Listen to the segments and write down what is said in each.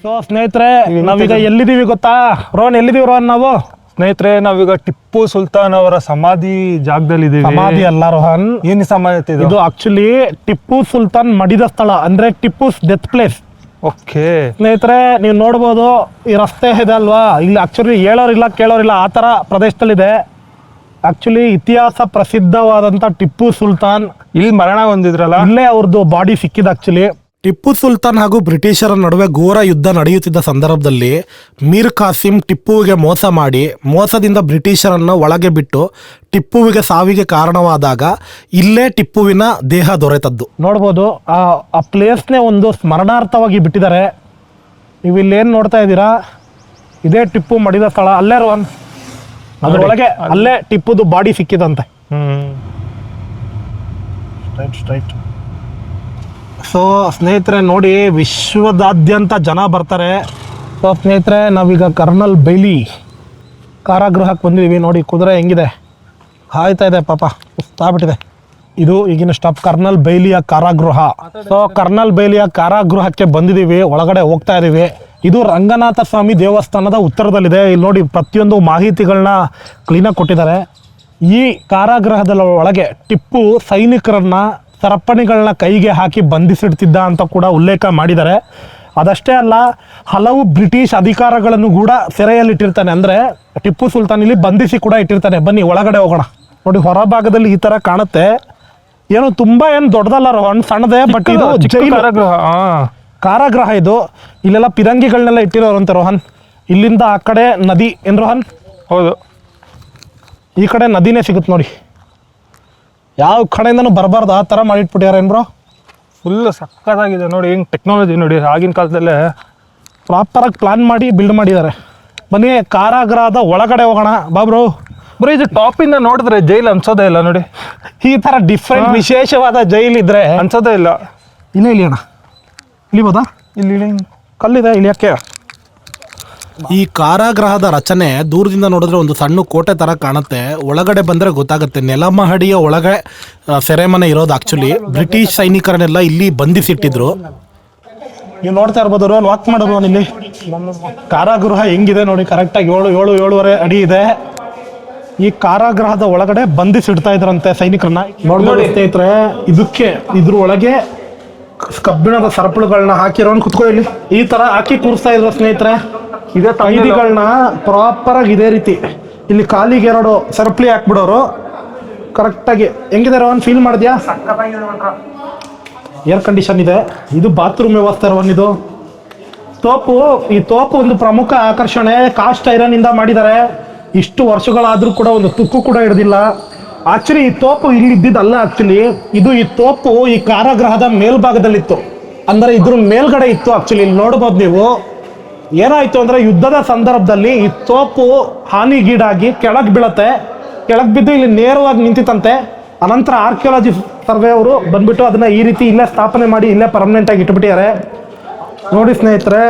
So ಸ್ನೇಹಿತರೆ ನಾವೀಗ ಎಲ್ಲಿದ್ದೀವಿ ಗೊತ್ತಾ ರೋಹನ್? ಎಲ್ಲಿದ್ದೀವಿ ರೋಹನ್ ನಾವು? ಸ್ನೇಹಿತರೆ ನಾವೀಗ ಟಿಪ್ಪು ಸುಲ್ತಾನ್ ಅವರ ಸಮಾಧಿ ಜಾಗದಲ್ಲಿ ಇದೀವಿ. ಸಮಾಧಿ ಅಲ್ಲ ರೋಹನ್, ಏನ್ ಸಮಾಧಿ ಇದು ಆಕ್ಚುಲಿ ಟಿಪ್ಪು ಸುಲ್ತಾನ್ ಮಡಿದ ಸ್ಥಳ, ಅಂದ್ರೆ ಟಿಪ್ಪುಸ್ ಡೆತ್ ಪ್ಲೇಸ್. ಓಕೆ ಸ್ನೇಹಿತರೆ ನೀವು ನೋಡ್ಬೋದು ಈ ರಸ್ತೆ ಇದೆ ಅಲ್ವಾ, ಇಲ್ಲಿ ಆಕ್ಚುಲಿ ಹೇಳೋರಿಲ್ಲ ಕೇಳೋರಿಲ್ಲ ಆ ಥರ ಪ್ರದೇಶದಲ್ಲಿದೆ. ಆಕ್ಚುಲಿ ಇತಿಹಾಸ ಪ್ರಸಿದ್ಧವಾದಂಥ ಟಿಪ್ಪು ಸುಲ್ತಾನ್ ಇಲ್ಲಿ ಮರಣ ಹೊಂದಿದ್ರಲ್ಲ, ಇಲ್ಲೇ ಅವ್ರದ್ದು ಬಾಡಿ ಸಿಕ್ಕಿದ. ಆಕ್ಚುಲಿ ಟಿಪ್ಪು ಸುಲ್ತಾನ್ ಹಾಗೂ ಬ್ರಿಟಿಷರ ನಡುವೆ ಘೋರ ಯುದ್ಧ ನಡೆಯುತ್ತಿದ್ದ ಸಂದರ್ಭದಲ್ಲಿ ಮೀರ್ ಕಾಸಿಂ ಟಿಪ್ಪುವಿಗೆ ಮೋಸ ಮಾಡಿ ಮೋಸದಿಂದ ಬ್ರಿಟಿಷರನ್ನು ಒಳಗೆ ಬಿಟ್ಟು ಟಿಪ್ಪುವಿಗೆ ಸಾವಿಗೆ ಕಾರಣವಾದಾಗ ಇಲ್ಲೇ ಟಿಪ್ಪುವಿನ ದೇಹ ದೊರೆತದ್ದು. ನೋಡ್ಬೋದು ಆ ಪ್ಲೇಸ್ನೇ ಒಂದು ಸ್ಮರಣಾರ್ಥವಾಗಿ ಬಿಟ್ಟಿದ್ದಾರೆ. ನೀವು ಇಲ್ಲೇನು ನೋಡ್ತಾ ಇದ್ದೀರಾ, ಇದೇ ಟಿಪ್ಪು ಮಡಿದ ಸ್ಥಳ. ಅಲ್ಲೇ ರೋಹನ್ ಅದರೊಳಗೆ ಅಲ್ಲೇ ಟಿಪ್ಪುದು ಬಾಡಿ ಸಿಕ್ಕಿದಂತೆ. ಸ್ಟ್ರೈಟ್. ಸೊ ಸ್ನೇಹಿತರೆ ನೋಡಿ, ವಿಶ್ವದಾದ್ಯಂತ ಜನ ಬರ್ತಾರೆ. ಸೊ ಸ್ನೇಹಿತರೆ ನಾವೀಗ ಕರ್ನಲ್ ಬೈಲಿ ಕಾರಾಗೃಹಕ್ಕೆ ಬಂದಿದ್ದೀವಿ. ನೋಡಿ ಕುದುರೆ ಹೆಂಗಿದೆ, ಹಾಯ್ತಾ ಇದೆ ಪಾಪ, ಸುಸ್ತಾಗ್ಬಿಟ್ಟಿದೆ. ಇದು ಈಗಿನ ಸ್ಟಾಪ್ ಕರ್ನಲ್ ಬೈಲಿಯ ಕಾರಾಗೃಹ. ಸೊ ಕರ್ನಲ್ ಬೈಲಿಯ ಕಾರಾಗೃಹಕ್ಕೆ ಬಂದಿದ್ದೀವಿ, ಒಳಗಡೆ ಹೋಗ್ತಾ ಇದ್ದೀವಿ. ಇದು ರಂಗನಾಥ ಸ್ವಾಮಿ ದೇವಸ್ಥಾನದ ಉತ್ತರದಲ್ಲಿದೆ. ಇಲ್ಲಿ ನೋಡಿ ಪ್ರತಿಯೊಂದು ಮಾಹಿತಿಗಳನ್ನ ಕ್ಲೀನಾಗಿ ಕೊಟ್ಟಿದ್ದಾರೆ. ಈ ಕಾರಾಗೃಹದ ಒಳಗೆ ಟಿಪ್ಪು ಸೈನಿಕರನ್ನ ಸರಪಣಿಗಳನ್ನ ಕೈಗೆ ಹಾಕಿ ಬಂಧಿಸಿಡ್ತಿದ್ದ ಅಂತ ಕೂಡ ಉಲ್ಲೇಖ ಮಾಡಿದ್ದಾರೆ. ಅದಷ್ಟೇ ಅಲ್ಲ, ಹಲವು ಬ್ರಿಟಿಷ್ ಅಧಿಕಾರಗಳನ್ನು ಕೂಡ ಸೆರೆಯಲ್ಲಿಟ್ಟಿರ್ತಾನೆ, ಅಂದರೆ ಟಿಪ್ಪು ಸುಲ್ತಾನ್ ಇಲ್ಲಿ ಬಂಧಿಸಿ ಕೂಡ ಇಟ್ಟಿರ್ತಾನೆ. ಬನ್ನಿ ಒಳಗಡೆ ಹೋಗೋಣ. ನೋಡಿ ಹೊರಭಾಗದಲ್ಲಿ ಈ ಥರ ಕಾಣುತ್ತೆ. ಏನು ತುಂಬ ಏನು ದೊಡ್ಡದಲ್ಲ ರೋಹನ್, ಸಣ್ಣದೇ. ಬಟ್ ಇದು ಕಾರಾಗೃಹ ಇದು. ಇಲ್ಲೆಲ್ಲ ಪಿರಂಗಿಗಳನ್ನೆಲ್ಲ ಇಟ್ಟಿರೋರಂತೆ ರೋಹನ್. ಇಲ್ಲಿಂದ ಆ ಕಡೆ ನದಿ ಏನು ರೋಹನ್? ಹೌದು, ಈ ಕಡೆ ನದಿನೇ ಸಿಗುತ್ತೆ ನೋಡಿ. ಯಾವ ಕಡೆಯಿಂದನೂ ಬರಬಾರ್ದು ಆ ಥರ ಮಾಡಿಟ್ಬಿಟ್ಟಾರೆ ಏನು ಬ್ರೋ. ಫುಲ್ ಸಕ್ಕತ್ತಾಗಿದೆ ನೋಡಿ, ಹಿಂಗೆ ಟೆಕ್ನಾಲಜಿ ನೋಡಿ, ಆಗಿನ ಕಾಲದಲ್ಲೇ ಪ್ರಾಪರಾಗಿ ಪ್ಲಾನ್ ಮಾಡಿ ಬಿಲ್ಡ್ ಮಾಡಿದ್ದಾರೆ. ಬನ್ನಿ ಕಾರಾಗೃಹದ ಒಳಗಡೆ ಹೋಗೋಣ ಬಾ ಬ್ರೋ. ಇದು ಟಾಪಿಂದ ನೋಡಿದ್ರೆ ಜೈಲ್ ಅನ್ಸೋದೇ ಇಲ್ಲ ನೋಡಿ. ಈ ಥರ ಡಿಫ್ರೆಂಟ್ ವಿಶೇಷವಾದ ಜೈಲ್ ಇದ್ರೆ ಅನ್ಸೋದೇ ಇಲ್ಲ. ಇಲ್ಲೇ ಇಳಿಯೋಣ, ಇಳಿಬೋದಾ? ಇಲ್ಲಿ ಕಲ್ಲಿದೆ ಇಳಿಯೋಕ್ಕೆ. ಈ ಕಾರಾಗೃಹದ ರಚನೆ ದೂರದಿಂದ ನೋಡಿದ್ರೆ ಒಂದು ಸಣ್ಣ ಕೋಟೆ ಥರ ಕಾಣುತ್ತೆ. ಒಳಗಡೆ ಬಂದರೆ ಗೊತ್ತಾಗುತ್ತೆ, ನೆಲಮಹಡಿಯ ಒಳಗೆ ಸೆರೆಮನೆ ಇರೋದು. ಆ್ಯಕ್ಚುಲಿ ಬ್ರಿಟಿಷ್ ಸೈನಿಕರನ್ನೆಲ್ಲ ಇಲ್ಲಿ ಬಂಧಿಸಿಟ್ಟಿದ್ರು. ನೀವು ನೋಡ್ತಾ ಇರ್ಬೋದು ರೋಲ್ ವಾಕ್ ಮಾಡೋದು ಇಲ್ಲಿ. ಕಾರಾಗೃಹ ಹೆಂಗಿದೆ ನೋಡಿ, ಕರೆಕ್ಟಾಗಿ 7-7.5 ಅಡಿ ಇದೆ. ಈ ಕಾರಾಗೃಹದ ಒಳಗಡೆ ಬಂಧಿಸಿಡ್ತಾ ಇದ್ರಂತೆ ಸೈನಿಕರನ್ನ. ನೋಡಿ ಸ್ನೇಹಿತರೆ, ಇದ್ರ ಒಳಗೆ ಕಬ್ಬಿಣದ ಸರಪಳುಗಳನ್ನ ಹಾಕಿರೋನ್ ಕುತ್ಕೊಳ್ಳಿ, ಈ ತರ ಹಾಕಿ ಕೂರಿಸ್ತಾ ಇದ್ರು ಸ್ನೇಹಿತರೆ. ಇದೇ ಕೈದಿಗಳನ್ನ ಪ್ರಾಪರ್ ಆಗಿ ಇದೇ ರೀತಿ ಇಲ್ಲಿ ಕಾಲಿಗೆ 2 ಸರಪಳಿ ಹಾಕ್ಬಿಡೋರು ಕರೆಕ್ಟಾಗಿ. ಹೆಂಗಿದೆ ರೋಹನ್, ಫೀಲ್ ಮಾಡಿದ್ಯಾ? ಏರ್ ಕಂಡೀಷನ್ ಇದೆ. ಇದು ಬಾತ್ರೂಮ್ ವ್ಯವಸ್ಥೆ ರೋಹನ್. ಇದು ಈ ತೋಪು ಒಂದು ಪ್ರಮುಖ ಆಕರ್ಷಣೆ. ಕಾಸ್ಟ್ ಐರನ್ ಇಂದ ಮಾಡಿದ್ದಾರೆ. ಇಷ್ಟು ವರ್ಷಗಳಾದ್ರೂ ಕೂಡ ಒಂದು ತುಕ್ಕು ಕೂಡ ಹಿಡ್ದಿಲ್ಲ. ಆಕ್ಚುಲಿ ಈ ತೋಪು ಇಲ್ಲಿ ಇದ್ದಿದ್ದಲ್ಲ. ಆಕ್ಚುಲಿ ಈ ತೋಪು ಈ ಕಾರಾಗೃಹದ ಮೇಲ್ಭಾಗದಲ್ಲಿತ್ತು, ಅಂದರೆ ಇದ್ರ ಮೇಲ್ಗಡೆ ಇತ್ತು. ಆಕ್ಚುಲಿ ಇಲ್ಲಿ ನೋಡ್ಬೋದು ನೀವು. ಏನಾಯ್ತು ಅಂದ್ರೆ ಯುದ್ಧದ ಸಂದರ್ಭದಲ್ಲಿ ಈ ತೋಪು ಹಾನಿಗೀಡಾಗಿ ಕೆಳಗೆ ಬೀಳತ್ತೆ. ಕೆಳಗೆ ಬಿದ್ದು ಇಲ್ಲಿ ನೇರವಾಗಿ ನಿಂತಿತ್ತಂತೆ. ಅನಂತರ ಆರ್ಕಿಯಾಲಜಿ ಸರ್ವೆ ಅವರು ಬಂದ್ಬಿಟ್ಟು ಅದನ್ನ ಈ ರೀತಿ ಇಲ್ಲೇ ಸ್ಥಾಪನೆ ಮಾಡಿ ಇಲ್ಲೇ ಪರ್ಮನೆಂಟ್ ಆಗಿ ಇಟ್ಬಿಟ್ಟಿದ್ದಾರೆ. ನೋಡಿ ಸ್ನೇಹಿತರೆ,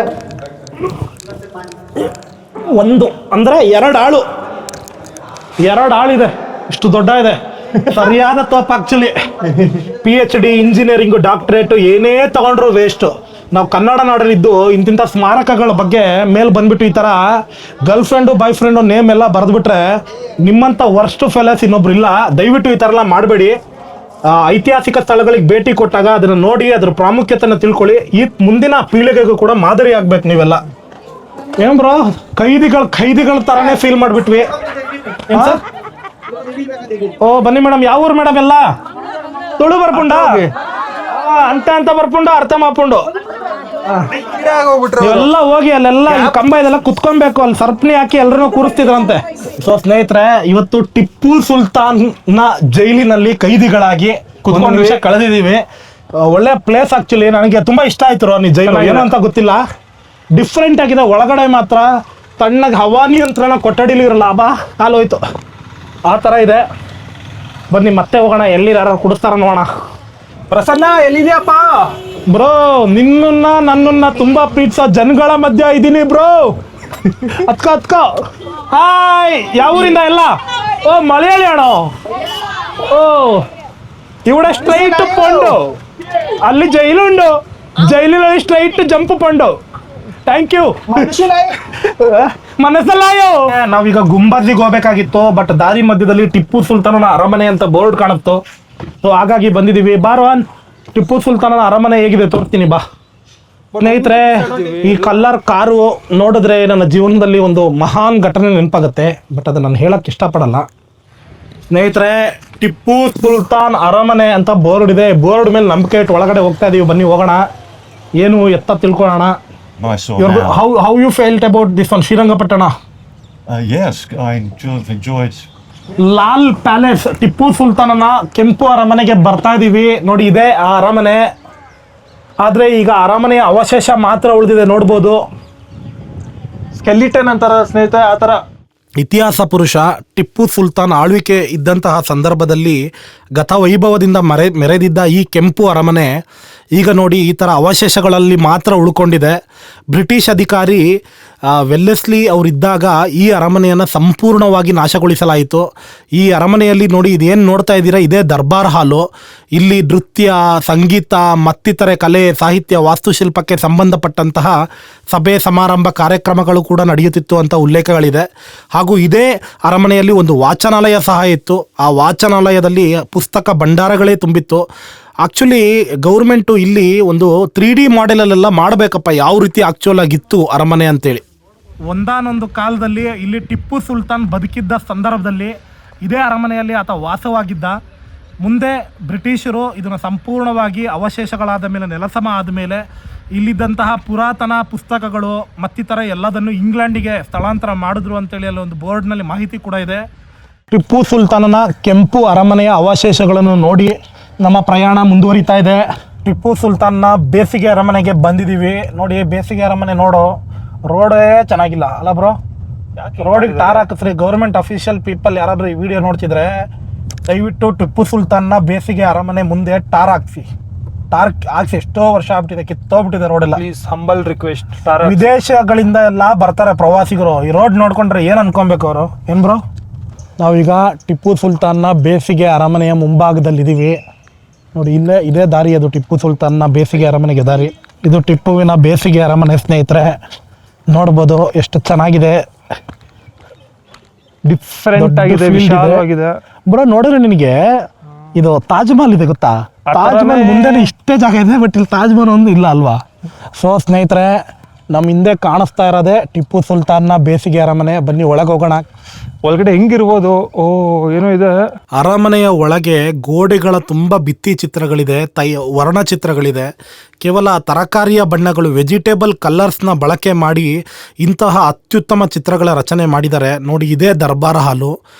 ಅಂದ್ರೆ 2 ಆಳಿದೆ, ಇಷ್ಟು ದೊಡ್ಡ ಇದೆ. ಸರಿಯಾದ ತೋಪ. ಆಕ್ಚುಲಿ PhD, ಇಂಜಿನಿಯರಿಂಗ್, ಡಾಕ್ಟರೇಟ್ ಏನೇ ತಗೊಂಡ್ರು ವೇಸ್ಟ್. ನಾವು ಕನ್ನಡ ನಾಡಲ್ಲಿದ್ದು ಇಂತಿಂಥ ಸ್ಮಾರಕಗಳ ಬಗ್ಗೆ ಮೇಲ್ ಬಂದ್ಬಿಟ್ಟು ಈ ಥರ ಗರ್ಲ್ ಫ್ರೆಂಡು ಬಾಯ್ ಫ್ರೆಂಡು ನೇಮ್ ಎಲ್ಲ ಬರೆದ್ಬಿಟ್ರೆ ನಿಮ್ಮಂಥ ವರ್ಸ್ಟ್ ಫೆಲಸ್ ಇನ್ನೊಬ್ರು ಇಲ್ಲ. ದಯವಿಟ್ಟು ಈ ಥರ ಎಲ್ಲ ಮಾಡಬೇಡಿ. ಐತಿಹಾಸಿಕ ಸ್ಥಳಗಳಿಗೆ ಭೇಟಿ ಕೊಟ್ಟಾಗ ಅದನ್ನು ನೋಡಿ ಅದ್ರ ಪ್ರಾಮುಖ್ಯತೆಯನ್ನು ತಿಳ್ಕೊಳ್ಳಿ. ಈ ಮುಂದಿನ ಪೀಳಿಗೆಗೂ ಕೂಡ ಮಾದರಿ ಆಗ್ಬೇಕು ನೀವೆಲ್ಲ. ಏನ್ ಬ್ರೋ, ಖೈದಿಗಳ ಥರನೇ ಫೀಲ್ ಮಾಡಿಬಿಟ್ವಿ. ಓ ಬನ್ನಿ ಮೇಡಮ್, ಯಾವ ಊರು ಮೇಡಮ್? ಎಲ್ಲ ತುಳು ಬರ್ಪುಂಡ ಅಂತ ಬರ್ಪುಂಡು, ಅರ್ಥ ಮಾಡ್ಕೊಂಡು ಎಲ್ಲ ಹೋಗಿ ಅಲ್ಲೆಲ್ಲ ಕಂಬ ಇದೆಲ್ಲ ಕುತ್ಕೊಬೇಕು. ಅಲ್ಲಿ ಸರ್ಪಣಿ ಹಾಕಿ ಎಲ್ಲರನ್ನೂ ಕೂರಿಸ್ತಿದ್ರಂತೆ. ಸೊ ಸ್ನೇಹಿತರೆ, ಇವತ್ತು ಟಿಪ್ಪು ಸುಲ್ತಾನ್ನ ಜೈಲಿನಲ್ಲಿ ಕೈದಿಗಳಾಗಿ ಕುತ್ಕೊಂಡು ನಿಮಿಷ ಕಳೆದಿದ್ದೀವಿ. ಒಳ್ಳೆ ಪ್ಲೇಸ್. ಆಕ್ಚುಲಿ ನನಗೆ ತುಂಬಾ ಇಷ್ಟ ಆಯ್ತು ರೋನಿ ಜೈಲು. ಏನು ಅಂತ ಗೊತ್ತಿಲ್ಲ, ಡಿಫ್ರೆಂಟ್ ಆಗಿದೆ. ಒಳಗಡೆ ಮಾತ್ರ ತಣ್ಣಗೆ ಹವಾನಿಯಂತ್ರಣ ಕೊಠಡಿಲಿ ಇರೋ ಲಾಭ ಕಾಲೋಯ್ತು ಆ ಥರ ಇದೆ. ಬನ್ನಿ ಮತ್ತೆ ಹೋಗೋಣ, ಎಲ್ಲಿರಾರ ಕುಡಿಸ್ತಾರ ನೋಡೋಣ. ಪ್ರಸನ್ನ ಎಲ್ಲಿದ್ಯಪ್ಪ? ಬ್ರೋ, ನನ್ನನ್ನ ತುಂಬಾ ಪ್ರೀತಿಸೋ ಜನಗಳ ಮಧ್ಯ ಇದ್ದೀನಿ ಬ್ರೋ. ಅತ್ಕ ಹಾಯ್. ಯಾವ ಊರಿಂದ ಎಲ್ಲ? ಓ ಮಲಯಾಳಿ ಅಣ್ಣ. ಓ ಇವಡೆ ಸ್ಟ್ರೈಟ್ ಪೊಂಡು, ಅಲ್ಲಿ ಜೈಲುಂಡು, ಜೈಲಿನಲ್ಲಿ ಸ್ಟ್ರೈಟ್ ಜಂಪ್ ಪೊಂಡು. Thank you. ಮನಸ್ಸಲ್ಲಾಯೋ. ನಾವೀಗ ಗುಂಬಾಜಿಗೆ ಹೋಗ್ಬೇಕಾಗಿತ್ತು, ಬಟ್ ದಾರಿ ಮಧ್ಯದಲ್ಲಿ ಟಿಪ್ಪು ಸುಲ್ತಾನನ ಅರಮನೆ ಅಂತ ಬೋರ್ಡ್ ಕಾಣುತ್ತೋ, ಸೊ ಹಾಗಾಗಿ ಬಂದಿದ್ದೀವಿ. ಬಾರೋನ್, ಟಿಪ್ಪು ಸುಲ್ತಾನನ ಅರಮನೆ ಹೇಗಿದೆ ತೋರಿಸ್ತೀನಿ ಬಾ. ಸ್ನೇಹಿತರೆ, ಈ ಕಲ್ಲರ್ ಕಾರು ನೋಡಿದ್ರೆ ನನ್ನ ಜೀವನದಲ್ಲಿ ಒಂದು ಮಹಾನ್ ಘಟನೆ ನೆನಪಾಗುತ್ತೆ, ಬಟ್ ಅದನ್ನು ನಾನು ಹೇಳಕ್ಕೆ ಇಷ್ಟಪಡಲ್ಲ. ಸ್ನೇಹಿತರೆ, ಟಿಪ್ಪು ಸುಲ್ತಾನ್ ಅರಮನೆ ಅಂತ ಬೋರ್ಡ್ ಇದೆ. ಬೋರ್ಡ್ ಮೇಲೆ ನಂಬಿಕೆ ಇಟ್ಟು ಒಳಗಡೆ ಹೋಗ್ತಾ ಇದೀವಿ. ಬನ್ನಿ ಹೋಗೋಣ, ಏನು ಎತ್ತ ತಿಳ್ಕೊಳ್ಳೋಣ. How you felt about this one Srirangapatna? Yes, I just enjoyed. Lal palace, Tipu ಸುಲ್ತಾನನ ಕೆಂಪು ಅರಮನೆಗೆ ಬರ್ತಾ ಇದೀವಿ. ನೋಡಿ, ಇದೆ ಆ ಅರಮನೆ. ಆದರೆ ಈಗ ಅರಮನೆಯ ಅವಶೇಷ ಮಾತ್ರ ಉಳಿದಿದೆ, ನೋಡ್ಬೋದು. ಸ್ಕೆಲಿಟನ್ ಅಂತಾರ ಸ್ನೇಹಿತರೆ, ಆ ಥರ. ಇತಿಹಾಸ ಪುರುಷ ಟಿಪ್ಪು ಸುಲ್ತಾನ್ ಆಳ್ವಿಕೆ ಇದ್ದಂತಹ ಸಂದರ್ಭದಲ್ಲಿ ಗತವೈಭವದಿಂದ ಮೆರೆದಿದ್ದ ಈ ಕೆಂಪು ಅರಮನೆ ಈಗ ನೋಡಿ ಈ ಥರ ಅವಶೇಷಗಳಲ್ಲಿ ಮಾತ್ರ ಉಳ್ಕೊಂಡಿದೆ. ಬ್ರಿಟಿಷ್ ಅಧಿಕಾರಿ ವೆಲ್ಲೆಸ್ಲಿ ಅವರಿದ್ದಾಗ ಈ ಅರಮನೆಯನ್ನು ಸಂಪೂರ್ಣವಾಗಿ ನಾಶಗೊಳಿಸಲಾಯಿತು. ಈ ಅರಮನೆಯಲ್ಲಿ ನೋಡಿ, ಇದೇನು ನೋಡ್ತಾ ಇದ್ದೀರಾ, ಇದೇ ದರ್ಬಾರ್ ಹಾಲು. ಇಲ್ಲಿ ನೃತ್ಯ, ಸಂಗೀತ ಮತ್ತಿತರೆ ಕಲೆ, ಸಾಹಿತ್ಯ, ವಾಸ್ತುಶಿಲ್ಪಕ್ಕೆ ಸಂಬಂಧಪಟ್ಟಂತಹ ಸಭೆ ಸಮಾರಂಭ ಕಾರ್ಯಕ್ರಮಗಳು ಕೂಡ ನಡೆಯುತ್ತಿತ್ತು ಅಂತ ಉಲ್ಲೇಖಗಳಿದೆ. ಹಾಗೂ ಇದೇ ಅರಮನೆಯಲ್ಲಿ ಒಂದು ವಾಚನಾಲಯ ಸಹ ಇತ್ತು. ಆ ವಾಚನಾಲಯದಲ್ಲಿ ಪುಸ್ತಕ ಭಂಡಾರಗಳೇ ತುಂಬಿತ್ತು. ಆ್ಯಕ್ಚುಲಿ ಗೌರ್ಮೆಂಟು ಇಲ್ಲಿ ಒಂದು 3D ಮಾಡೆಲಲ್ಲೆಲ್ಲ ಮಾಡಬೇಕಪ್ಪ, ಯಾವ ರೀತಿ ಆ್ಯಕ್ಚುಲ್ ಆಗಿತ್ತು ಅರಮನೆ ಅಂತೇಳಿ. ಒಂದಾನೊಂದು ಕಾಲದಲ್ಲಿ ಇಲ್ಲಿ ಟಿಪ್ಪು ಸುಲ್ತಾನ್ ಬದುಕಿದ್ದ ಸಂದರ್ಭದಲ್ಲಿ ಇದೇ ಅರಮನೆಯಲ್ಲಿ ಆತ ವಾಸವಾಗಿದ್ದ. ಮುಂದೆ ಬ್ರಿಟಿಷರು ಇದನ್ನು ಸಂಪೂರ್ಣವಾಗಿ ಅವಶೇಷಗಳಾದ ಮೇಲೆ, ನೆಲಸಮ ಆದಮೇಲೆ ಇಲ್ಲಿದ್ದಂತಹ ಪುರಾತನ ಪುಸ್ತಕಗಳು ಮತ್ತಿತರ ಎಲ್ಲದನ್ನು ಇಂಗ್ಲೆಂಡಿಗೆ ಸ್ಥಳಾಂತರ ಮಾಡಿದ್ರು ಅಂತೇಳಿ ಅಲ್ಲಿ ಒಂದು ಬೋರ್ಡ್ನಲ್ಲಿ ಮಾಹಿತಿ ಕೂಡ ಇದೆ. ಟಿಪ್ಪು ಸುಲ್ತಾನನ ಕೆಂಪು ಅರಮನೆಯ ಅವಶೇಷಗಳನ್ನು ನೋಡಿ ನಮ್ಮ ಪ್ರಯಾಣ ಮುಂದುವರಿತಾ ಇದೆ. ಟಿಪ್ಪು ಸುಲ್ತಾನ್ನ ಬೇಸಿಗೆ ಅರಮನೆಗೆ ಬಂದಿದ್ದೀವಿ. ನೋಡಿ, ಬೇಸಿಗೆ ಅರಮನೆ ನೋಡೋ, ರೋಡೇ ಚೆನ್ನಾಗಿಲ್ಲ ಅಲ್ಲ ಬ್ರೋ? ರೋಡಿಗೆ ಟಾರ್ ಹಾಕಿಸ್ರಿ. ಗೌರ್ಮೆಂಟ್ ಅಫಿಷಿಯಲ್ ಪೀಪಲ್ ಯಾರಾದರೂ ಈ ವಿಡಿಯೋ ನೋಡ್ತಿದ್ರೆ ದಯವಿಟ್ಟು ಟಿಪ್ಪು ಸುಲ್ತಾನ್ನ ಬೇಸಿಗೆ ಅರಮನೆ ಮುಂದೆ ಟಾರ್ ಹಾಕ್ಸಿ. ಟಾರ್ ಹಾಕ್ಸಿ, ಎಷ್ಟೋ ವರ್ಷ ಆಗ್ಬಿಟ್ಟಿದೆ, ಕಿತ್ತೋಗ್ಬಿಟ್ಟಿದೆ ರೋಡೆಲ್ಲ. Please humble request. ವಿದೇಶಗಳಿಂದ ಎಲ್ಲ ಬರ್ತಾರೆ ಪ್ರವಾಸಿಗರು. ಈ ರೋಡ್ ನೋಡ್ಕೊಂಡ್ರೆ ಏನು ಅನ್ಕೊಬೇಕು ಅವರು, ಏನು ಬ್ರೋ? ನಾವೀಗ ಟಿಪ್ಪು ಸುಲ್ತಾನ್ನ ಬೇಸಿಗೆ ಅರಮನೆಯ ಮುಂಭಾಗದಲ್ಲಿದ್ದೀವಿ. ನೋಡಿ, ಇದೇ ದಾರಿ, ಅದು ಟಿಪ್ಪು ಸುಲ್ತಾನ್ನ ಬೇಸಿಗೆ ಅರಮನೆಗೆ ದಾರಿ. ಇದು ಟಿಪ್ಪುವಿನ ಬೇಸಿಗೆ ಅರಮನೆ ಸ್ನೇಹಿತರೆ, ನೋಡ್ಬೋದು ಎಷ್ಟು ಚೆನ್ನಾಗಿದೆ. ಡಿಫರೆಂಟ್ ಆಗಿದೆ, ವಿಶಾಲವಾಗಿದೆ. ಬ್ರೋ, ನೋಡಿದ್ರೆ ನಿನಗೆ ಇದು ತಾಜ್ ಮಹಲ್ ಇದೆ ಗೊತ್ತಾ? ತಾಜ್ ಮಹಲ್ ಮುಂದೆನೇ ಇಷ್ಟೇ ಜಾಗ ಇದೆ, ಬಟ್ ಇಲ್ಲಿ ತಾಜ್ ಮಹಲ್ ಒಂದು ಇಲ್ಲ ಅಲ್ವಾ? ಸೊ ಸ್ನೇಹಿತರೆ, ನಮ್ಮ ಹಿಂದೆ ಕಾಣಿಸ್ತಾ ಇರೋದೇ ಟಿಪ್ಪು ಸುಲ್ತಾನ್ನ ಬೇಸಿಗೆ ಅರಮನೆ. ಬನ್ನಿ ಒಳಗೆ ಹೋಗೋಣ. ಒಳಗಡೆ ಹೆಂಗಿರ್ಬೋದು? ಓ, ಏನೋ ಇದೆ. ಅರಮನೆಯ ಒಳಗೆ ಗೋಡೆಗಳ ತುಂಬ ಭಿತ್ತಿ ಚಿತ್ರಗಳಿದೆ, ವರ್ಣಚಿತ್ರಗಳಿದೆ. ಕೇವಲ ತರಕಾರಿಯ ಬಣ್ಣಗಳು, ವೆಜಿಟೇಬಲ್ ಕಲರ್ಸ್ನ ಬಳಕೆ ಮಾಡಿ ಇಂತಹ ಅತ್ಯುತ್ತಮ ಚಿತ್ರಗಳ ರಚನೆ ಮಾಡಿದ್ದಾರೆ. ನೋಡಿ, ಇದೇ ದರ್ಬಾರ್ ಹಾಲು.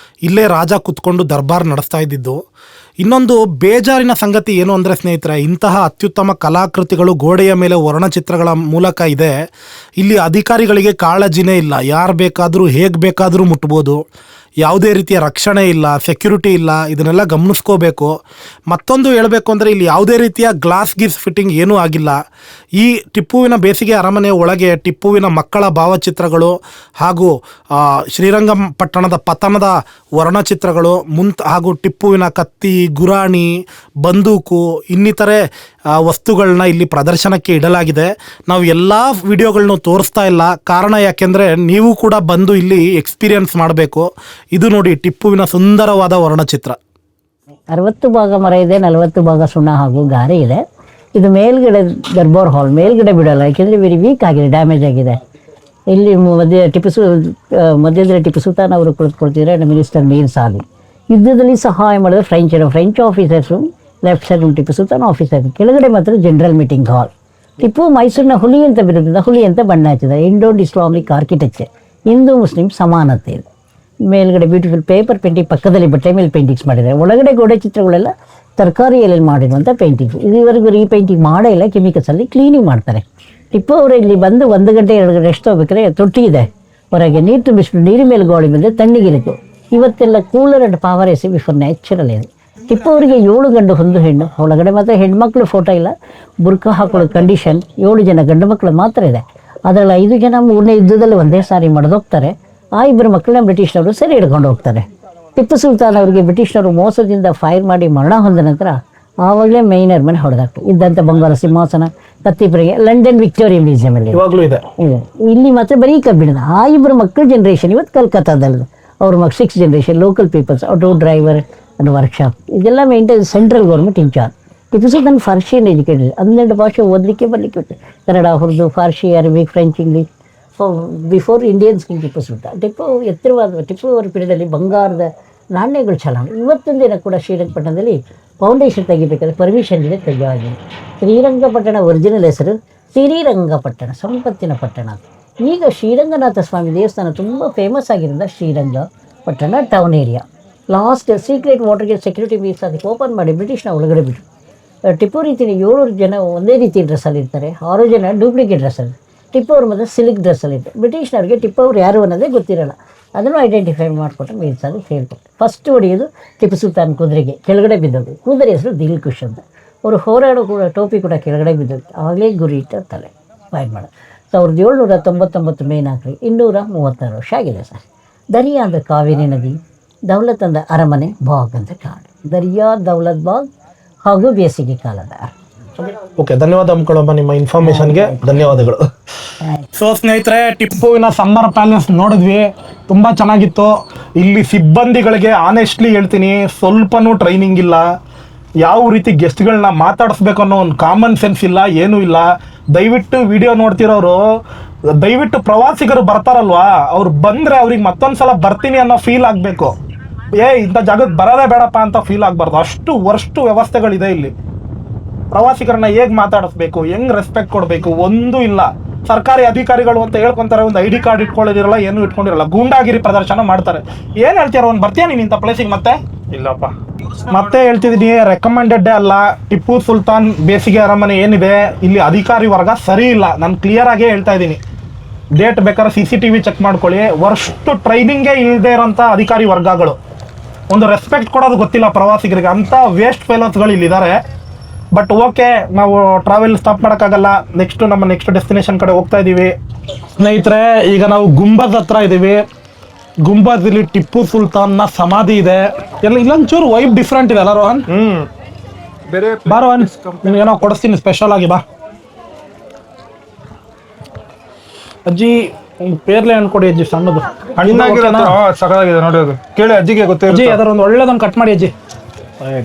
ಇಲ್ಲೇ ರಾಜ ಕುತ್ಕೊಂಡು ದರ್ಬಾರ್ ನಡೆಸ್ತಾ ಇದ್ದಿದ್ದು. ಇನ್ನೊಂದು ಬೇಜಾರಿನ ಸಂಗತಿ ಏನು ಅಂದರೆ ಸ್ನೇಹಿತರೆ, ಇಂತಹ ಅತ್ಯುತ್ತಮ ಕಲಾಕೃತಿಗಳು ಗೋಡೆಯ ಮೇಲೆ ವರ್ಣಚಿತ್ರಗಳ ಮೂಲಕ ಇದೆ. ಇಲ್ಲಿ ಅಧಿಕಾರಿಗಳಿಗೆ ಕಾಳಜಿನೇ ಇಲ್ಲ. ಯಾರು ಬೇಕಾದರೂ ಹೇಗೆ ಬೇಕಾದರೂ ಮುಟ್ಬೋದು. ಯಾವುದೇ ರೀತಿಯ ರಕ್ಷಣೆ ಇಲ್ಲ, ಸೆಕ್ಯೂರಿಟಿ ಇಲ್ಲ. ಇದನ್ನೆಲ್ಲ ಗಮನಿಸ್ಕೋಬೇಕು. ಮತ್ತೊಂದು ಹೇಳಬೇಕು ಅಂದರೆ ಇಲ್ಲಿ ಯಾವುದೇ ರೀತಿಯ ಗ್ಲಾಸ್ ಫಿಟ್ಟಿಂಗ್ ಏನೂ ಆಗಿಲ್ಲ. ಈ ಟಿಪ್ಪುವಿನ ಬೇಸಿಗೆ ಅರಮನೆಯ ಒಳಗೆ ಟಿಪ್ಪುವಿನ ಮಕ್ಕಳ ಭಾವಚಿತ್ರಗಳು ಹಾಗೂ ಶ್ರೀರಂಗಪಟ್ಟಣದ ಪತನದ ವರ್ಣಚಿತ್ರಗಳು ಹಾಗೂ ಟಿಪ್ಪುವಿನ ಕತ್ತಿ, ಗುರಾಣಿ, ಬಂದೂಕು ಇನ್ನಿತರೆ ವಸ್ತುಗಳನ್ನ ಇಲ್ಲಿ ಪ್ರದರ್ಶನಕ್ಕೆ ಇಡಲಾಗಿದೆ. ನಾವು ಎಲ್ಲ ವಿಡಿಯೋಗಳನ್ನೂ ತೋರಿಸ್ತಾ ಇಲ್ಲ, ಕಾರಣ ಯಾಕೆಂದರೆ ನೀವು ಕೂಡ ಬಂದು ಇಲ್ಲಿ ಎಕ್ಸ್ಪೀರಿಯನ್ಸ್ ಮಾಡಬೇಕು. ಇದು ನೋಡಿ ಟಿಪ್ಪುವಿನ ಸುಂದರವಾದ ವರ್ಣಚಿತ್ರ. 60 ಭಾಗ ಮರ ಇದೆ, 40 ಭಾಗ ಸುಣ್ಣ ಹಾಗೂ ಗಾರೆ ಇದೆ. ಇದು ಮೇಲ್ಗಡೆ ದರ್ಬಾರ್ ಹಾಲ್, ಮೇಲ್ಗಡೆ ಬಿಡಲ್ಲ, ಯಾಕೆಂದರೆ ವೆರಿ ವೀಕ್ ಆಗಿದೆ, ಡ್ಯಾಮೇಜ್ ಆಗಿದೆ. ಇಲ್ಲಿ ಮಧ್ಯದಲ್ಲಿ ಟಿಪ್ಪು ಸುಲ್ತಾನ್ ಅವರು ಕುಳಿತುಕೊಳ್ತಿದ್ದಾರೆ, ಮಿನಿಸ್ಟರ್ ಮೀರ್ ಸಾಲಿ. ಯುದ್ಧದಲ್ಲಿ ಸಹಾಯ ಮಾಡಿದ French officers, left side Tipu Sultan officer, ಕೆಳಗಡೆ ಮಾತ್ರ ಜನರಲ್ ಮೀಟಿಂಗ್ ಹಾಲ್. ಟಿಪ್ಪು ಮೈಸೂರಿನ ಹುಲಿ ಅಂತ ಬಿರೋದ್ರಿಂದ ಹುಲಿ ಅಂತ ಬಣ್ಣ ಹಚ್ಚಿದ್ದಾರೆ. Indo Islamic architecture, Hindu Muslim ಸಮಾನತೆ ಇದೆ. ಮೇಲ್ಗಡೆ ಬ್ಯೂಟಿಫುಲ್ ಪೇಪರ್ ಪೇಂಟಿಂಗ್, ಪಕ್ಕದಲ್ಲಿ ಬಟ್ಟೆ ಮೇಲೆ ಪೇಂಟಿಂಗ್ಸ್ ಮಾಡಿದ್ದಾರೆ. ಒಳಗಡೆ ಗೋಡೆ ಚಿತ್ರಗಳೆಲ್ಲ ತರಕಾರಿಯಲ್ಲಿ ಮಾಡಿರುವಂಥ ಪೇಂಟಿಂಗ್ಸ್. ಇದುವರೆಗೂ ರೀಪೇಂಟಿಂಗ್ ಮಾಡೇ ಇಲ್ಲ, ಕೆಮಿಕಲ್ಸಲ್ಲಿ ಕ್ಲೀನಿಂಗ್ ಮಾಡ್ತಾರೆ. ಟಿಪ್ಪು ಅವರು ಇಲ್ಲಿ ಬಂದು 1 ಗಂಟೆ 2 ಗಂಟೆ ರೆಸ್ಟ್ ಹೋಗ್ಬೇಕಾದ್ರೆ ತೊಟ್ಟಿ ಇದೆ, ಹೊರಗೆ ನೀರು ತುಂಬಿಸ್ಬಿಟ್ಟು ನೀರಿನ ಮೇಲೆ ಗೋಡೆ ಬಂದರೆ ತಣ್ಣಗಿರುತ್ತೆ. ಇವತ್ತೆಲ್ಲ cooler and power AC before natural ಇದೆ. ಟಿಪ್ಪು ಅವರಿಗೆ 7 ಗಂಡು 1 ಹೆಣ್ಣು. ಒಳಗಡೆ ಮಾತ್ರ ಹೆಣ್ಮಕ್ಳು ಫೋಟೋ ಇಲ್ಲ, ಬುರ್ಕಾ ಹಾಕೊಳ್ಳೋ ಕಂಡೀಷನ್. 7 ಜನ ಗಂಡು ಮಕ್ಕಳು ಮಾತ್ರ ಇದೆ. ಅದರಲ್ಲಿ 5 ಜನ 3ನೇ ಯುದ್ಧದಲ್ಲಿ ಒಂದೇ ಸಾರಿ ಮಡ್ದೋಗ್ತಾರೆ. ಆ 2 ಮಕ್ಕಳನ್ನ ಬ್ರಿಟಿಷ್ನವರು ಸೆರೆ ಹಿಡ್ಕೊಂಡು ಹೋಗ್ತಾರೆ. ಟಿಪ್ಪು ಸುಲ್ತಾನ್ ಅವರಿಗೆ ಬ್ರಿಟಿಷ್ನವರು ಮೋಸದಿಂದ ಫೈರ್ ಮಾಡಿ ಮರಣ ಹೊಂದ ನಂತರ ಆವಾಗಲೇ ಮೈನ್ ಅರಮನೆ ಹೊಡೆದಾಕ್ತು. ಇದ್ದಂಥ ಬಂಗಾರ ಸಿಂಹಾಸನ, ಕತ್ತಿಪುರಿಗೆ, ಲಂಡನ್ ವಿಕ್ಟೋರಿಯಾ ಮ್ಯೂಸಿಯಮಲ್ಲಿ ಇವಾಗಲೂ ಇದೆ. ಇದೆ. ಇಲ್ಲಿ ಮಾತ್ರ ಬರೀ ಕಬ್ಬಿಣದ. ಆ ಇಬ್ಬರು ಮಕ್ಕಳ ಜನ್ರೇಷನ್ ಇವತ್ತು ಕಲ್ಕತ್ತಾದಲ್ಲಿ ಅವ್ರ ಮಗ 6th generation local peoples, auto driver and workshop ಇದೆಲ್ಲ maintain central government incharge. Tipu Sultan Persian educated, 12 ಭಾಷೆ ಓದಲಿಕ್ಕೆ ಬರಲಿಕ್ಕೆ ಬಿಟ್ಟು, Kannada, Urdu, Farsi, Arabic, French, English. Before Indians king Tipu Sultan. Tipu ಎತ್ತರವಾದ ಟಿಪ್ಪು ಅವರ ಪೀರಿಯಡಲ್ಲಿ ಬಂಗಾರದ ನಾಣ್ಯಗಳು ಚಲಾವಣೆ. ಇವತ್ತಿನ ದಿನ ಕೂಡ ಶ್ರೀರಂಗಪಟ್ಟಣದಲ್ಲಿ ಫೌಂಡೇಶನ್ ತೆಗಿಬೇಕಾದ್ರೆ ಪರ್ಮಿಷನ್ ಇದೆ, ತೆಗೆಯುವಾಗಿಲ್ಲ. ಶ್ರೀರಂಗಪಟ್ಟಣ ಒರಿಜಿನಲ್ ಹೆಸರು ಶ್ರೀರಂಗಪಟ್ಟಣ, ಸಂಪತ್ತಿನ ಪಟ್ಟಣ. ಈಗ ಶ್ರೀರಂಗನಾಥ ಸ್ವಾಮಿ ದೇವಸ್ಥಾನ ತುಂಬ ಫೇಮಸ್ ಆಗಿರೋದ Srirangapatna town area. Last secret water gate security means ಅದಕ್ಕೆ ಓಪನ್ ಮಾಡಿ ಬ್ರಿಟಿಷ್ನ ಒಳಗಡೆ ಬಿಟ್ಟು. ಟಿಪ್ಪು ರೀತಿಯ 700 ಜನ ಒಂದೇ ರೀತಿ ಡ್ರೆಸ್ಸಲ್ಲಿ ಇರ್ತಾರೆ, 6 ಜನ ಡೂಪ್ಲಿಕೇಟ್ ಡ್ರೆಸ್ಸಲ್ಲಿ. ಟಿಪ್ಪು ಅವ್ರ ಮೊದಲು ಸಿಲ್ಕ್ ಡ್ರೆಸ್ಸಲ್ಲಿ ಇರ್ತಾರೆ. ಬ್ರಿಟಿಷ್ನವ್ರಿಗೆ ಟಿಪ್ಪು ಅವ್ರು ಯಾರು ಅನ್ನೋದೇ ಗೊತ್ತಿರೋಲ್ಲ. ಅದನ್ನು ಐಡೆಂಟಿಫೈ ಮಾಡಿಕೊಟ್ಟು ಮೀನ್ಸ್ ಅದು ಹೇಳ್ಕೊಟ್ಟು ಫಸ್ಟ್ ಹೊಡೆಯೋದು ಟಿಪ್ಪು ಸುಲ್ತಾನ್ ಕುದುರೆಗೆ ಕೆಳಗಡೆ ಬಿದ್ದೋದು. ಕುದುರೆ ಹೆಸರು ದಿಲ್ಖುಷ್ ಅಂತ. ಅವರು ಹೋರಾಡೋ ಕೂಡ ಟೋಪಿ ಕೂಡ ಕೆಳಗಡೆ ಬಿದ್ದೋದು. ಆವಾಗಲೇ ಗುರಿ ಇಟ್ಟು ತಲೆ ಫೈರ್ ಮಾಡೋದು. 1799 ಮೇ 4 236 ವರ್ಷ ಆಗಿದೆ ಸರ್. ದರಿಯಾದ ಕಾವೇರಿ ನದಿ, ದೌಲತ್ ಅಂದ ಅರಮನೆ, ಬಾಗ್ ಅಂತ ಕಾಡು. ದರಿಯಾ ದೌಲತ್ ಬಾಗ್ ಹಾಗೂ ಬೇಸಿಗೆ ಕಾಲದ ಓಕೆ, ಧನ್ಯವಾದ ಅಂದ್ಕೊಳ್ಳಮ್ಮ, ನಿಮ್ಮ ಇನ್ಫಾರ್ಮೇಶನ್ಗೆ ಧನ್ಯವಾದಗಳು. ಸೊ ಸ್ನೇಹಿತರೆ, ಟಿಪ್ಪುವಿನ ಸಮ್ಮರ್ ಪ್ಯಾಲೇಸ್ ನೋಡಿದ್ವಿ, ತುಂಬ ಚೆನ್ನಾಗಿತ್ತು. ಇಲ್ಲಿ ಸಿಬ್ಬಂದಿಗಳಿಗೆ ಆನೆಸ್ಟ್ಲಿ ಹೇಳ್ತೀನಿ, ಸ್ವಲ್ಪನೂ ಟ್ರೈನಿಂಗ್ ಇಲ್ಲ. ಯಾವ ರೀತಿ ಗೆಸ್ಟ್ಗಳನ್ನ ಮಾತಾಡಿಸ್ಬೇಕು ಅನ್ನೋ ಒಂದು ಕಾಮನ್ ಸೆನ್ಸ್ ಇಲ್ಲ, ಏನೂ ಇಲ್ಲ. ದಯವಿಟ್ಟು ವಿಡಿಯೋ ನೋಡ್ತಿರೋರು, ದಯವಿಟ್ಟು ಪ್ರವಾಸಿಗರು ಬರ್ತಾರಲ್ವಾ, ಅವ್ರು ಬಂದರೆ ಅವ್ರಿಗೆ ಮತ್ತೊಂದು ಸಲ ಬರ್ತೀನಿ ಅನ್ನೋ ಫೀಲ್ ಆಗಬೇಕು. ಇಂಥ ಜಾಗಕ್ಕೆ ಬರೋದೇ ಬೇಡಪ್ಪ ಅಂತ ಫೀಲ್ ಆಗಬಾರ್ದು. ಅಷ್ಟು ವರ್ಷ್ಟು ವ್ಯವಸ್ಥೆಗಳಿದೆ ಇಲ್ಲಿ. ಪ್ರವಾಸಿಗರನ್ನ ಹೇಗೆ ಮಾತಾಡಿಸ್ಬೇಕು, ಹೆಂಗೆ ರೆಸ್ಪೆಕ್ಟ್ ಕೊಡಬೇಕು, ಒಂದೂ ಇಲ್ಲ. ಸರ್ಕಾರಿ ಅಧಿಕಾರಿಗಳು ಅಂತ ಹೇಳ್ಕೊಂತಾರೆ, ಒಂದು ID ಕಾರ್ಡ್ ಇಟ್ಕೊಳ್ಳೋದಿರಲ್ಲ, ಏನೂ ಇಟ್ಕೊಂಡಿರಲ್ಲ, ಗೂಂಡಾಗಿರಿ ಪ್ರದರ್ಶನ ಮಾಡ್ತಾರೆ. ಏನು ಹೇಳ್ತೀರ, ಒಂದು ಬರ್ತೀಯ ನೀನು ಇಂಥ ಪ್ಲೇಸಿಗೆ? ಮತ್ತೆ ಇಲ್ಲಪ್ಪ, ಮತ್ತೆ ಹೇಳ್ತಿದ್ದೀನಿ, ರೆಕಮೆಂಡೆಡ್ಡೇ ಅಲ್ಲ. ಟಿಪ್ಪು ಸುಲ್ತಾನ್ ಬೇಸಿಗೆ ಅರಮನೆ ಏನಿದೆ, ಇಲ್ಲಿ ಅಧಿಕಾರಿ ವರ್ಗ ಸರಿ ಇಲ್ಲ. ನಾನು ಕ್ಲಿಯರ್ ಆಗೇ ಹೇಳ್ತಾ ಇದ್ದೀನಿ. ಡೇಟ್ ಬೇಕಾದ್ರೆ CCTV ಚೆಕ್ ಮಾಡ್ಕೊಳ್ಳಿ. ವರ್ಷ್ಟು ಟ್ರೈನಿಂಗೇ ಇಲ್ಲದೆ ಇರೋಂಥ ಅಧಿಕಾರಿ ವರ್ಗಗಳು, ಒಂದು ರೆಸ್ಪೆಕ್ಟ್ ಕೊಡೋದು ಗೊತ್ತಿಲ್ಲ ಪ್ರವಾಸಿಗರಿಗೆ. ಅಂಥ ವೇಸ್ಟ್ ಫೆಲೋಸ್ಗಳು ಇಲ್ಲಿದ್ದಾರೆ. ಬಟ್ ಓಕೆ, ನಾವು ಟ್ರಾವೆಲ್ ಸ್ಟಾಪ್ ಮಾಡೋಕ್ಕಾಗಲ್ಲ. ನಮ್ಮ ನೆಕ್ಸ್ಟ್ ಡೆಸ್ಟಿನೇಷನ್ ಕಡೆ ಹೋಗ್ತಾ ಇದ್ದೀವಿ ಸ್ನೇಹಿತರೆ. ಈಗ ನಾವು ಗುಂಬಜ್ ಹತ್ರ ಇದ್ದೀವಿ. ಗುಂಬಜ್ ಇಲ್ಲಿ ಟಿಪ್ಪು ಸುಲ್ತಾನ್ನ ಸಮಾಧಿ ಇದೆ. ಇಲ್ಲೊಂಚೂರು ವೈಬ್ ಡಿಫ್ರೆಂಟ್ ಇದೆ ಅಲ್ಲ ರೋಹನ್? ಬೇರೆ ಬಾ ರೋಹನ್, ನಿನಗೇನೋ ಕೊಡಿಸ್ತೀನಿ ಸ್ಪೆಷಲ್ ಆಗಿ, ಬಾ. ಅಜ್ಜಿ ಪೇರ್ಲೆ ಹಣ್ಣು ಕೊಡಿ ಅಜ್ಜಿ, ಸಣ್ಣದು. ಸಕಲಾಗಿದೆ ನೋಡಿ, ಅದು ಕೇಳಿ ಅಜ್ಜಿಗೆ ಅಜ್ಜಿ, ಗೊತ್ತಿರುತ್ತೆ. ಅದರ ಒಂದು ಒಳ್ಳೆದೊಂದು ಕಟ್ ಮಾಡಿ ಅಜ್ಜಿ.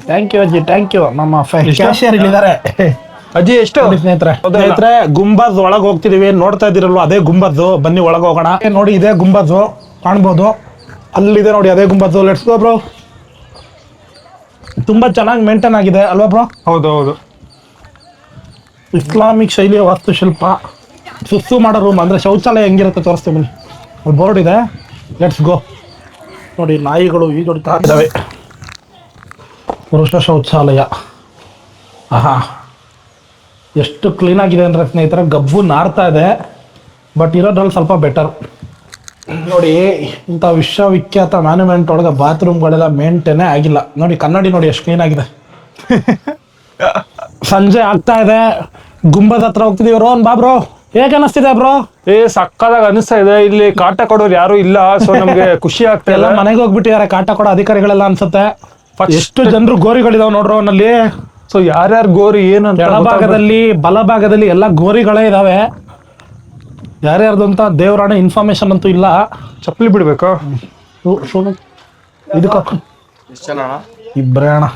ಥ್ಯಾಂಕ್ ಯು ಅಜ್ಜಿ, ಥ್ಯಾಂಕ್ ಯು. ನಮ್ಮ ಕ್ಯಾಶಿಯರ್ ಇಲ್ಲಿದ್ದಾರೆ. ಅಜ್ಜಿ ಎಷ್ಟು ಸ್ನೇಹಿತರೆ, ಗುಂಬಜ್ ಒಳಗೆ ಹೋಗ್ತಿದೀವಿ. ನೋಡ್ತಾ ಇದ್ದೀರಲ್ವ, ಅದೇ ಗುಂಬಜ್. ಬನ್ನಿ ಒಳಗೆ ಹೋಗೋಣ. ನೋಡಿ, ಇದೇ ಗುಂಬಜ್ ಕಾಣ್ಬೋದು, ಅಲ್ಲಿದೆ ನೋಡಿ ಅದೇ ಗುಂಬಜ್. Let's go bro. ತುಂಬಾ ಚೆನ್ನಾಗಿ ಮೇಂಟೈನ್ ಆಗಿದೆ ಅಲ್ವಾ ಬ್ರೋ? ಹೌದು. ಇಸ್ಲಾಮಿಕ್ ಶೈಲಿಯ ವಾಸ್ತುಶಿಲ್ಪ. ಸುಸ್ಸು ಮಾಡೋ ರೂಮ್, ಅಂದರೆ ಶೌಚಾಲಯ ಹೆಂಗಿರುತ್ತೆ ತೋರಿಸ್ತೀವಿ ಬನ್ನಿ. ಅಲ್ಲಿ ಬೋರ್ಡ್ ಇದೆ, ಲೆಟ್ಸ್ ಗೋ. ನೋಡಿ, ನಾಯಿಗಳು ಈ ಹೊಡಿತಾ ಇದ್ದಾವೆ. ಪುರುಷ ಶೌಚಾಲಯ. ಆಹಾ, ಎಷ್ಟು ಕ್ಲೀನಾಗಿದೆ ಅಂದರೆ ಸ್ನೇಹಿತರೆ, ಗಬ್ಬು ನಾರ್ತಾ ಇದೆ. ಬಟ್ ಇರೋದ್ರಲ್ಲಿ ಸ್ವಲ್ಪ ಬೆಟರ್. ನೋಡಿ, ಇಂಥ ವಿಶ್ವವಿಖ್ಯಾತ ಮ್ಯಾನ್ಯುಮೆಂಟ್ ಒಳಗೆ ಬಾತ್ರೂಮ್ಗಳೆಲ್ಲ ಮೇಂಟೈನೇ ಆಗಿಲ್ಲ. ನೋಡಿ, ಕನ್ನಡಿ ನೋಡಿ ಎಷ್ಟು ಕ್ಲೀನಾಗಿದೆ. ಸಂಜೆ ಆಗ್ತಾ ಇದೆ, ಗುಂಬದ ಹತ್ರ ಹೋಗ್ತಿದೀವಿ. ರೋಹನ್ ಬಾ ಬ್ರೋ, ಹೇಗೆ ಅನ್ನಿಸ್ತಿದೆ ಬ್ರೋ? ಸಕ್ಕದಾಗ ಅನಿಸ್ತಾ ಇದೆ. ಇಲ್ಲಿ ಕಾಟ ಕೊಡೋರು ಯಾರು ಇಲ್ಲ, ಸೊ ನಮ್ಗೆ ಖುಷಿ ಆಗ್ತಾ ಎಲ್ಲ ಮನೆಗೆ ಹೋಗ್ಬಿಟ್ಟಿದ್ದಾರೆ ಕಾಟ ಕೊಡೋ ಅಧಿಕಾರಿಗಳೆಲ್ಲ ಅನ್ಸುತ್ತೆ. ಎಷ್ಟು ಜನರು ಗೋರಿಗಳಿದಾವ್ ನೋಡ್ರೋ ಅವನಲ್ಲಿ. ಸೊ ಯಾರ್ಯಾರು ಗೋರಿ ಏನಂತ ಎಡಭಾಗದಲ್ಲಿ ಬಲಭಾಗದಲ್ಲಿ ಎಲ್ಲ ಗೋರಿಗಳೇ ಇದಾವೆ. ಯಾರ್ಯಾರ್ದು ಅಂತ ದೇವರಾಣ ಇನ್ಫಾರ್ಮೇಶನ್ ಅಂತೂ ಇಲ್ಲ. ಚಪ್ಪಲಿ ಬಿಡ್ಬೇಕಾ? ಇದಕ್ಕೆ ಇಬ್ಬರೇ ಅಣ್ಣ.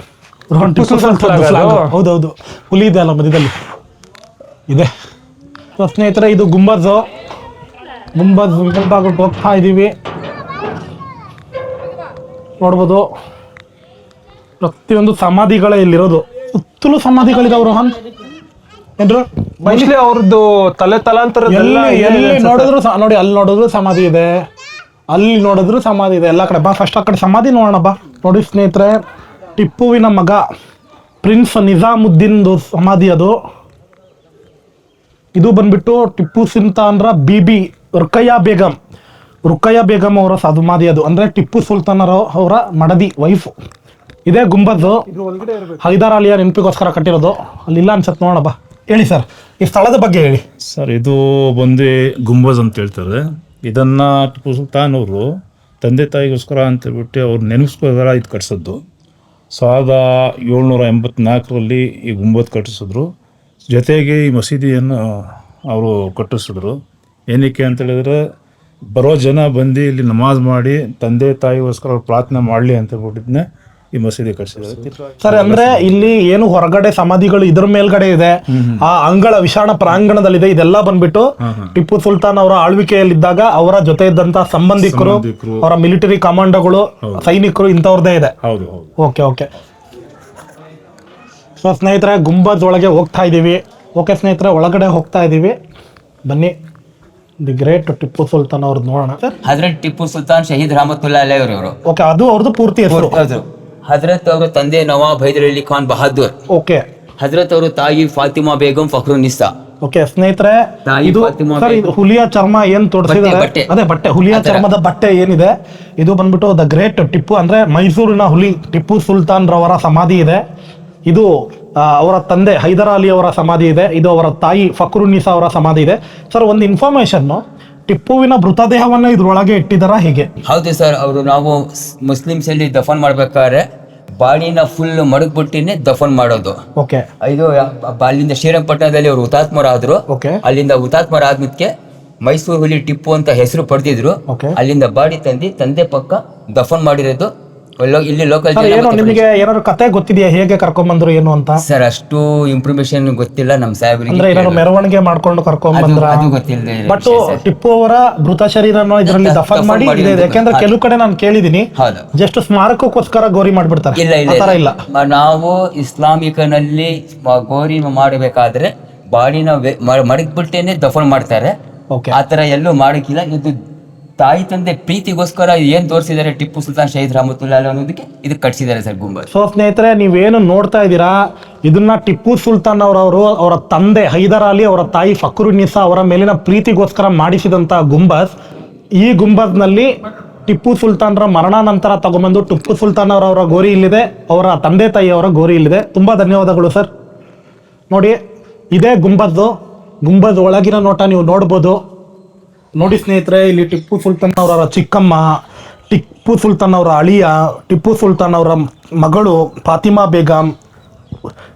ಹೌದೌದು, ಹುಲಿ ಇದೆ ಅಲ್ಲ ಮಧ್ಯದಲ್ಲಿ ಇದೆ. ಸ್ನೇಹಿತರೆ, ಇದು ಗುಂಬಜ್ ಭಾಗಕ್ಕೆ ಹೋಗ್ತಾ ಇದ್ದೀವಿ. ನೋಡ್ಬೋದು, ಪ್ರತಿಯೊಂದು ಸಮಾಧಿಗಳೇ ಇಲ್ಲಿರೋದು. ಸುತ್ತಲೂ ಸಮಾಧಿಗಳಿದಾವೆ ರೋಹನ್. ಏನ್ರು ಮೈಸ್ಲಿ ಅವ್ರದ್ದು ತಲಾಂತರ ಎಲ್ಲಿ ನೋಡಿದ್ರು ನೋಡಿ, ಅಲ್ಲಿ ನೋಡಿದ್ರು ಸಮಾಧಿ ಇದೆ, ಅಲ್ಲಿ ನೋಡಿದ್ರು ಸಮಾಧಿ ಇದೆ, ಎಲ್ಲ ಕಡೆ. ಬಾ ಫಸ್ಟ್ ಆ ಕಡೆ ಸಮಾಧಿ ನೋಡೋಣ ಬಾ. ನೋಡಿ ಸ್ನೇಹಿತರೆ, ಟಿಪ್ಪುವಿನ ಮಗ ಪ್ರಿನ್ಸ್ ನಿಜಾಮುದ್ದೀನ್ದು ಸಮಾಧಿ ಅದು. ಇದು ಬಂದ್ಬಿಟ್ಟು ಟಿಪ್ಪು ಸುಲ್ತಾನ್ರ ಬಿಬಿ ರುಕಯ್ಯ ಬೇಗಂ ಅವರ ಸಮಾಧಿ ಅದು. ಅಂದ್ರೆ ಟಿಪ್ಪು ಸುಲ್ತಾನ್ ಅವರ ಮಡದಿ ವೈಫ್. ಇದೇ ಗುಂಬಜ್ ಹೈದರ್ ಅಲಿಯ ನೆನಪಿಗೋಸ್ಕರ ಕಟ್ಟಿರೋದು. ಅಲ್ಲಿಲ್ಲ ಅನ್ಸತ್, ನೋಡೋಣ ಬಾ. ಹೇಳಿ ಸರ್, ಈ ಸ್ಥಳದ ಬಗ್ಗೆ ಹೇಳಿ ಸರ್. ಇದು ಬಂದು ಗುಂಬಜ್ ಅಂತ ಹೇಳ್ತಾರೆ. ಇದನ್ನ ಟಿಪ್ಪು ಸುಲ್ತಾನ್ ಅವರು ತಂದೆ ತಾಯಿಗೋಸ್ಕರ ಅಂತ ಹೇಳ್ಬಿಟ್ಟು ಅವ್ರು ನೆನಪಿಸ್ಕೋಸ್ಕರ ಇದು ಕಟ್ಸೋದು. 1784ರಲ್ಲಿ ಈ ಗುಂಬದ್ ಕಟ್ಟಿಸಿದ್ರು. ಜೊತೆಗೆ ಈ ಮಸೀದಿಯನ್ನು ಅವರು ಕಟ್ಟಿಸಿದ್ರು. ಏನಕ್ಕೆ ಅಂತ ಹೇಳಿದ್ರೆ ಬರೋ ಜನ ಬಂದು ಇಲ್ಲಿ ನಮಾಜ್ ಮಾಡಿ ತಂದೆ ತಾಯಿಗೋಸ್ಕರ ಅವ್ರು ಪ್ರಾರ್ಥನೆ ಮಾಡಲಿ ಅಂತ ಹೇಳ್ಬಿಟ್ಟಿದ್ನೆ ಈ ಮಸೀದಿ ಕಟ್ಟಿಸಿದ್ರು. ಸರ್ ಅಂದ್ರೆ ಇಲ್ಲಿ ಏನು ಹೊರಗಡೆ ಸಮಾಧಿಗಳು ಇದ್ರ ಮೇಲ್ಗಡೆ ಇದೆ, ಆ ಅಂಗಳ ವಿಶಾಲ ಪ್ರಾಂಗಣದಲ್ಲಿದೆ. ಇದೆಲ್ಲ ಬಂದ್ಬಿಟ್ಟು ಟಿಪ್ಪು ಸುಲ್ತಾನ್ ಅವರ ಆಳ್ವಿಕೆಯಲ್ಲಿದ್ದಾಗ ಅವರ ಜೊತೆ ಇದ್ದಂತ ಸಂಬಂಧಿಕರು, ಅವರ ಮಿಲಿಟರಿ ಕಮಾಂಡೋಗಳು, ಸೈನಿಕರು ಇಂಥವ್ರದ್ದೇ ಇದೆ. ಹೌದು. Okay okay. ಸೊ ಸ್ನೇಹಿತರೆ ಗುಂಬದ್ ಒಳಗೆ ಹೋಗ್ತಾ ಇದ್ದೀವಿ. ಓಕೆ ಸ್ನೇಹಿತರೆ, ಒಳಗಡೆ ಹೋಗ್ತಾ ಇದ್ದೀವಿ, ಬನ್ನಿ. ದಿ ಗ್ರೇಟ್ ಟಿಪ್ಪು ಸುಲ್ತಾನ್ ಅವ್ರದ್ದು ನೋಡೋಣ ಸರ್. ಹಜರತ್ ಟಿಪ್ಪು ಸುಲ್ತಾನ್ ಶಹೀದ್ ರಹಮತುಲ್ಲಾ ಅಲೈಹಿ ಅವರು. ಓಕೆ, ಅದು ಅವ್ರದ್ದು ಪೂರ್ತಿ ಹೆಸರು. ಹೌದು. ಹಜರತ್ ಅವರ ತಂದೆ ನವಾಬ್ ಹೈದರ್ ಅಲಿ ಖಾನ್ ಬಹದ್ದೂರ್. ಓಕೆ. ಹಜರತ್ ಅವರು ತಾಯಿ ಫಾತಿಮಾ ಬೇಗಂ ಫಖ್ರುನ್ನಿಸಾ. ಓಕೆ ಸ್ನೇಹಿತರೆ, ಇದು ಸರ್ ಇದು ಹುಲಿಯ ಚರ್ಮ ಏನ್ ತೋರಿಸಿದ್ದಾರೆ, ಬಟ್ಟೆ. ಅದೇ ಬಟ್ಟೆ, ಹುಲಿಯ ಚರ್ಮದ ಬಟ್ಟೆ ಏನಿದೆ ಇದು ಬಂದ್ಬಿಟ್ಟು ದ ಗ್ರೇಟ್ ಟಿಪ್ಪು ಅಂದ್ರೆ ಮೈಸೂರಿನ ಹುಲಿ ಟಿಪ್ಪು ಸುಲ್ತಾನ್ ರವರ ಸಮಾಧಿ ಇದೆ. ಇದು ಅವರ ತಂದೆ ಹೈದರ್ ಅಲಿ ಅವರ ಸಮಾಧಿ ಇದೆ. ಇದು ಅವರ ತಾಯಿ ಫಖ್ರುನ್ನಿಸಾ ಅವರ ಸಮಾಧಿ ಇದೆ. ಸರ್ ಒಂದು ಇನ್ಫಾರ್ಮೇಶನ್, ಟಿಪ್ಪುವಿನ ಮೃತದೇಹವನ್ನು ಇದ್ರೊಳಗೆ ಇಟ್ಟಿದಾರ ಹೇಗೆ? ಹೌದು ಸರ್, ಅವರು ನಾವು ಮುಸ್ಲಿಮ್ಸ್ ಅಲ್ಲಿ ದಫನ್ ಮಾಡ್ಬೇಕಾದ್ರೆ ಬಾಡಿನ ಫುಲ್ ಮಡಗ್ಬಿಟ್ಟಿನೇ ದಫನ್ ಮಾಡೋದು. ಓಕೆ. ಇದು ಅಲ್ಲಿಂದ ಶ್ರೀರಂಗಪಟ್ಟಣದಲ್ಲಿ ಅವರು ಹುತಾತ್ಮರಾದ್ರು. ಓಕೆ. ಅಲ್ಲಿಂದ ಹುತಾತ್ಮರಾದ್ಮೇಲೆ ಮೈಸೂರು ಹುಲಿ ಟಿಪ್ಪು ಅಂತ ಹೆಸರು ಪಡೆದಿದ್ರು. ಓಕೆ. ಅಲ್ಲಿಂದ ಬಾಡಿ ತಂದು ತಂದೆ ಪಕ್ಕ ದಫನ್ ಮಾಡಿರೋದು ಇಲ್ಲಿ ಲೋಕಲ್ ಏನು ನಿಮಗೆ ಏನಾದ್ರು ಕತೆ ಗೊತ್ತಿದೆಯಾ ಹೇಗೆ ಕರ್ಕೊಂಡ್ ಬಂದ್ರು ಏನು ಅಂತ? ಸರ್ ಅಷ್ಟು ಇನ್ಫಾರ್ಮೇಶನ್ ಗೊತ್ತಿಲ್ಲ ನಮ್ಮ ಸಾಹೇಬರಿಗೆ. ಅಂದ್ರೆ ಏನಾದ್ರು ಮೆರವಣಿಗೆ ಮಾಡ್ಕೊಂಡು ಕರ್ಕೊಂಡ್ ಬಂದ್ರ? ಅದು ಗೊತ್ತಿಲ್ಲ. ಬಟ್ ಟಿಪ್ಪು ಅವರ ಮೃತ ಶರೀರನ ಇದರಲ್ಲಿ ದಫನ್ ಮಾಡಿ ಇದೆ. ಯಾಕೆಂದ್ರೆ ಕೆಲವು ಕಡೆ ನಾನು ಕೇಳಿದೀನಿ ಹೌದು, ಜಸ್ಟ್ ಸ್ಮಾರಕಕ್ಕೋಸ್ಕರ ಗೋರಿ ಮಾಡ್ಬಿಡ್ತಾರೆ. ಇಲ್ಲ ಇಲ್ಲ. ನಾವು ಇಸ್ಲಾಮಿಕನಲ್ಲಿ ಗೋರಿ ಮಾಡಬೇಕಾದ್ರೆ ಬಾಡಿನ ಮಡಗ್ಬಿಟ್ಟೇನೆ ದಫನ್ ಮಾಡ್ತಾರೆ. ಆತರ ಎಲ್ಲೂ ಮಾಡಕ್ಕಿಲ್ಲ. ಇದು ತಾಯಿ ತಂದೆ ಪ್ರೀತಿಗೋಸ್ಕರ ಏನ್ ತೋರಿಸಿದ್ದಾರೆ ಟಿಪ್ಪು ಸುಲ್ತಾನ್ ಶಹೀದ್ ರಹಮತುಲ್ಲಾ ಅಲೈಹಿ ಅನ್ನೋದಕ್ಕೆ ಇದಕ್ಕೆ ಕಟ್ಸಿದ್ದಾರೆ ಸರ್ ಗುಂಬದ್. ಸೊ ಸ್ನೇಹಿತರೆ, ನೀವೇನು ನೋಡ್ತಾ ಇದ್ದೀರಾ ಇದನ್ನ ಟಿಪ್ಪು ಸುಲ್ತಾನ್ ಅವರ ತಂದೆ ಹೈದರ್ ಅಲಿ, ಅವರ ತಾಯಿ ಫಖ್ರುನ್ನಿಸಾ ಅವರ ಮೇಲಿನ ಪ್ರೀತಿಗೋಸ್ಕರ ಮಾಡಿಸಿದಂತ ಗುಂಬದ್. ಈ ಗುಂಬದ್ನಲ್ಲಿ ಟಿಪ್ಪು ಸುಲ್ತಾನ್ರ ಮರಣಾನಂತರ ತಗೊಂಬಂದು ಟಿಪ್ಪು ಸುಲ್ತಾನ್ ಅವರ ಗೋರಿ ಇಲ್ಲಿದೆ, ಅವರ ತಂದೆ ತಾಯಿಯವರ ಗೋರಿ ಇಲ್ಲಿದೆ. ತುಂಬಾ ಧನ್ಯವಾದಗಳು ಸರ್. ನೋಡಿ, ಇದೇ ಗುಂಬದ್ ಒಳಗಿನ ನೋಟ ನೀವು ನೋಡ್ಬೋದು. ನೋಡಿ ಸ್ನೇಹಿತರೆ, ಇಲ್ಲಿ ಟಿಪ್ಪು ಸುಲ್ತಾನ್ ಅವರ ಚಿಕ್ಕಮ್ಮ, ಟಿಪ್ಪು ಸುಲ್ತಾನ್ ಅವರ ಅಳಿಯ, ಟಿಪ್ಪು ಸುಲ್ತಾನ್ ಅವರ ಮಗಳು ಫಾತಿಮಾ ಬೇಗಂ,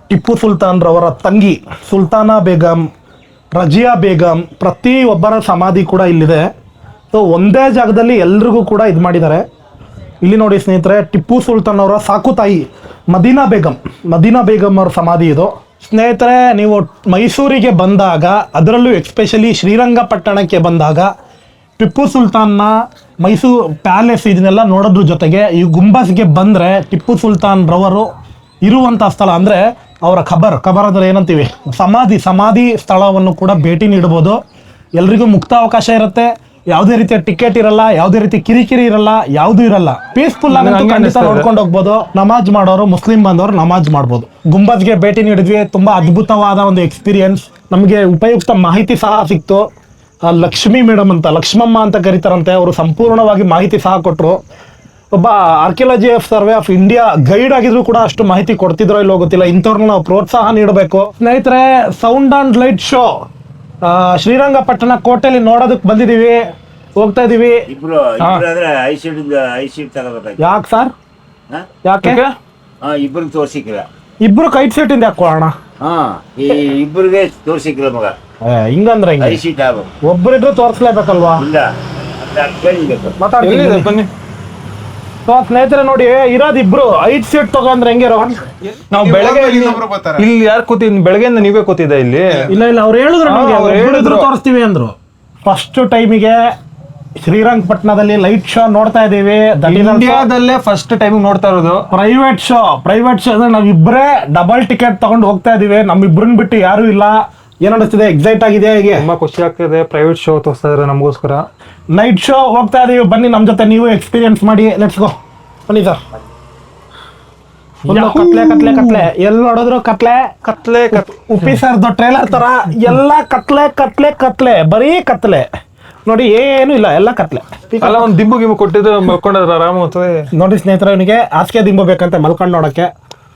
ಟಿಪ್ಪು ಸುಲ್ತಾನ್ ರವರ ತಂಗಿ ಸುಲ್ತಾನಾ ಬೇಗಂ, ರಜಿಯಾ ಬೇಗಂ, ಪ್ರತಿಯೊಬ್ಬರ ಸಮಾಧಿ ಕೂಡ ಇಲ್ಲಿದೆ. ಸೊ ಒಂದೇ ಜಾಗದಲ್ಲಿ ಎಲ್ರಿಗೂ ಕೂಡ ಇದು ಮಾಡಿದ್ದಾರೆ. ಇಲ್ಲಿ ನೋಡಿ ಸ್ನೇಹಿತರೆ, ಟಿಪ್ಪು ಸುಲ್ತಾನ್ ಅವರ ಸಾಕು ತಾಯಿ ಮದೀನಾ ಬೇಗಂ ಅವ್ರ ಸಮಾಧಿ ಇದು. ಸ್ನೇಹಿತರೆ, ನೀವು ಮೈಸೂರಿಗೆ ಬಂದಾಗ, ಅದರಲ್ಲೂ ಎಕ್ಸ್ಪೆಷಲಿ ಶ್ರೀರಂಗಪಟ್ಟಣಕ್ಕೆ ಬಂದಾಗ ಟಿಪ್ಪು ಸುಲ್ತಾನ್ನ ಮೈಸೂರು ಪ್ಯಾಲೇಸ್ ಇದನ್ನೆಲ್ಲ ನೋಡೋದ್ರ ಜೊತೆಗೆ ಈ ಗುಂಬಸ್ಗೆ ಬಂದರೆ ಟಿಪ್ಪು ಸುಲ್ತಾನ್ ರವರು ಇರುವಂಥ ಸ್ಥಳ ಅಂದರೆ ಅವರ ಖಬರ್ ಅಂದರೆ ಏನಂತೀವಿ ಸಮಾಧಿ ಸ್ಥಳವನ್ನು ಕೂಡ ಭೇಟಿ ನೀಡ್ಬೋದು. ಎಲ್ರಿಗೂ ಮುಕ್ತ ಅವಕಾಶ ಇರುತ್ತೆ. ಯಾವುದೇ ರೀತಿಯ ಟಿಕೆಟ್ ಇರಲ್ಲ, ಯಾವುದೇ ರೀತಿ ಕಿರಿಕಿರಿ ಇರಲ್ಲ, ಯಾವುದೂ ಇರಲ್ಲ. ಪೀಸ್ಫುಲ್ ಆಗಿ ಖಂಡಿತ ನೋಡ್ಕೊಂಡು ಹೋಗ್ಬೋದು. ನಮಾಜ್ ಮಾಡೋರು, ಮುಸ್ಲಿಂ ಬಂದವರು ನಮಾಜ್ ಮಾಡ್ಬೋದು. ಗುಂಬಜ್ಗೆ ಭೇಟಿ ನೀಡಿದ್ವಿ. ತುಂಬಾ ಅದ್ಭುತವಾದ ಒಂದು ಎಕ್ಸ್ಪೀರಿಯನ್ಸ್. ನಮಗೆ ಉಪಯುಕ್ತ ಮಾಹಿತಿ ಸಹ ಸಿಕ್ತು. ಲಕ್ಷ್ಮಮ್ಮ ಅಂತ ಕರೀತಾರಂತೆ, ಅವರು ಸಂಪೂರ್ಣವಾಗಿ ಮಾಹಿತಿ ಸಹ ಕೊಟ್ಟರು. ಒಬ್ಬ archaeology survey of India guide ಆಗಿದ್ರು ಕೂಡ ಅಷ್ಟು ಮಾಹಿತಿ ಕೊಡ್ತಿದ್ರೋ ಇಲ್ಲೋ ಗೊತ್ತಿಲ್ಲ. ಇಂಥವ್ರನ್ನ ನಾವು ಪ್ರೋತ್ಸಾಹ ನೀಡಬೇಕು. ಸ್ನೇಹಿತರೆ, sound and light show Srirangapatna ಕೋಟೆಯಲ್ಲಿ ನೋಡೋದಕ್ಕೆ ಬಂದಿದ್ದೀವಿ, ಹೋಗ್ತಾ ಇದೀವಿ. ಯಾಕೆ ಸರ್? ಯಾಕೆ ಇಬ್ರು ತೋರ್ಸಿಕ್ಕಿಲ್ಲ? ಇಬ್ರು ಕೈಟ್ ಸೀಟ್ ಇಂದ ಹಾಕೋಣ. ಇಬ್ಬರಿಗೆ ತೋರ್ಸಿಕ್ಕಿಲ್ಲ ಮಗ. ಹಿಂಗಂದ್ರೆ ಒಬ್ಬರಿಗೂ ತೋರಿಸ್ಲೇಬೇಕಲ್ವಾ? ಮಾತಾಡ್ತೀನಿ ಬನ್ನಿ. ಸ್ನೇಹಿತರೆ ನೋಡಿ, ಇರೋದು ಇಬ್ರು 5 ಸೀಟ್ ತಗೊಂಡ್ರೆ ಹೆಂಗೆ ರೋಹನ್? ನಾವು ಬೆಳಗ್ಗೆ ಇಲ್ಲಿ ಯಾರು ಕೂತಿದ್? ಬೆಳಗ್ಗೆಯಿಂದ ನೀವೇ ಕೂತಿದ್ದ ಇಲ್ಲಿ? ಇಲ್ಲ ಅವ್ರು ಹೇಳಿದ್ರು ತೋರಿಸ್ತೀವಿ ಅಂದ್ರು. ಫಸ್ಟ್ ಟೈಮಿಗೆ ಶ್ರೀರಂಗಪಟ್ಟಣದಲ್ಲಿ ಲೈಟ್ ಶೋ ನೋಡ್ತಾ ಇದೀವಿ. ಇಂಡಿಯಾದಲ್ಲೇ ಫಸ್ಟ್ ಟೈಮ್ ನೋಡ್ತಾ ಇರೋದು. ಪ್ರೈವೇಟ್ ಶೋ ಅಂದ್ರೆ ನಾವಿಬ್ಬರೇ ಡಬಲ್ ಟಿಕೆಟ್ ತಗೊಂಡು ಹೋಗ್ತಾ ಇದೀವಿ. ನಮ್ಮಿಬ್ರನ್ನ ಬಿಟ್ಟು ಯಾರು ಇಲ್ಲ. ಏನ್ ಅನಿಸ್ತಿದೆ? ಎಕ್ಸೈಟ್ ಆಗಿದೆ? ಹೇಗೆ? ತುಂಬಾ ಖುಷಿ ಆಗ್ತಿದೆ. ಪ್ರೈವೇಟ್ ಶೋ ತೋರಿಸ್ತಾ ಇದ್ದಾರೆ ನಮಗೋಸ್ಕರ. ನೈಟ್ ಶೋ ಹೋಗ್ತಾ ಇದೀವಿ. ಬನ್ನಿ ನಮ್ಮ ಜೊತೆ ನೀವು ಎಕ್ಸ್ಪೀರಿಯನ್ಸ್ ಮಾಡಿ. Let's go. ಬನ್ನಿ ಸರ್. ಕತ್ಲೆ ಎಲ್ಲಿ ನೋಡಿದ್ರು ಕತ್ಲೆ. ಉಪ್ಪಿ ಸರ್ದು ಟ್ರೇಲರ್ ತರ ಎಲ್ಲ ಕತ್ಲೆ ಬರೀ ಕತ್ಲೆ. ನೋಡಿ, ಏನು ಇಲ್ಲ, ಎಲ್ಲ ಕತ್ಲೆ. ಅಲ್ಲ, ಒಂದು ದಿಂಬು ಗಿಂಬು ಕೊಟ್ಟಿದ್ದು ಮಲ್ಕೊಂಡ್ರೆ ಆರಾಮ ಆಗ್ತದೆ. ನೋಡಿ ಸ್ನೇಹಿತರೆ, ಅವನಿಗೆ ಹಾಸಿಗೆ ದಿಂಬು ಬೇಕಂತೆ ಮಲ್ಕೊಂಡು ನೋಡಕ್ಕೆ.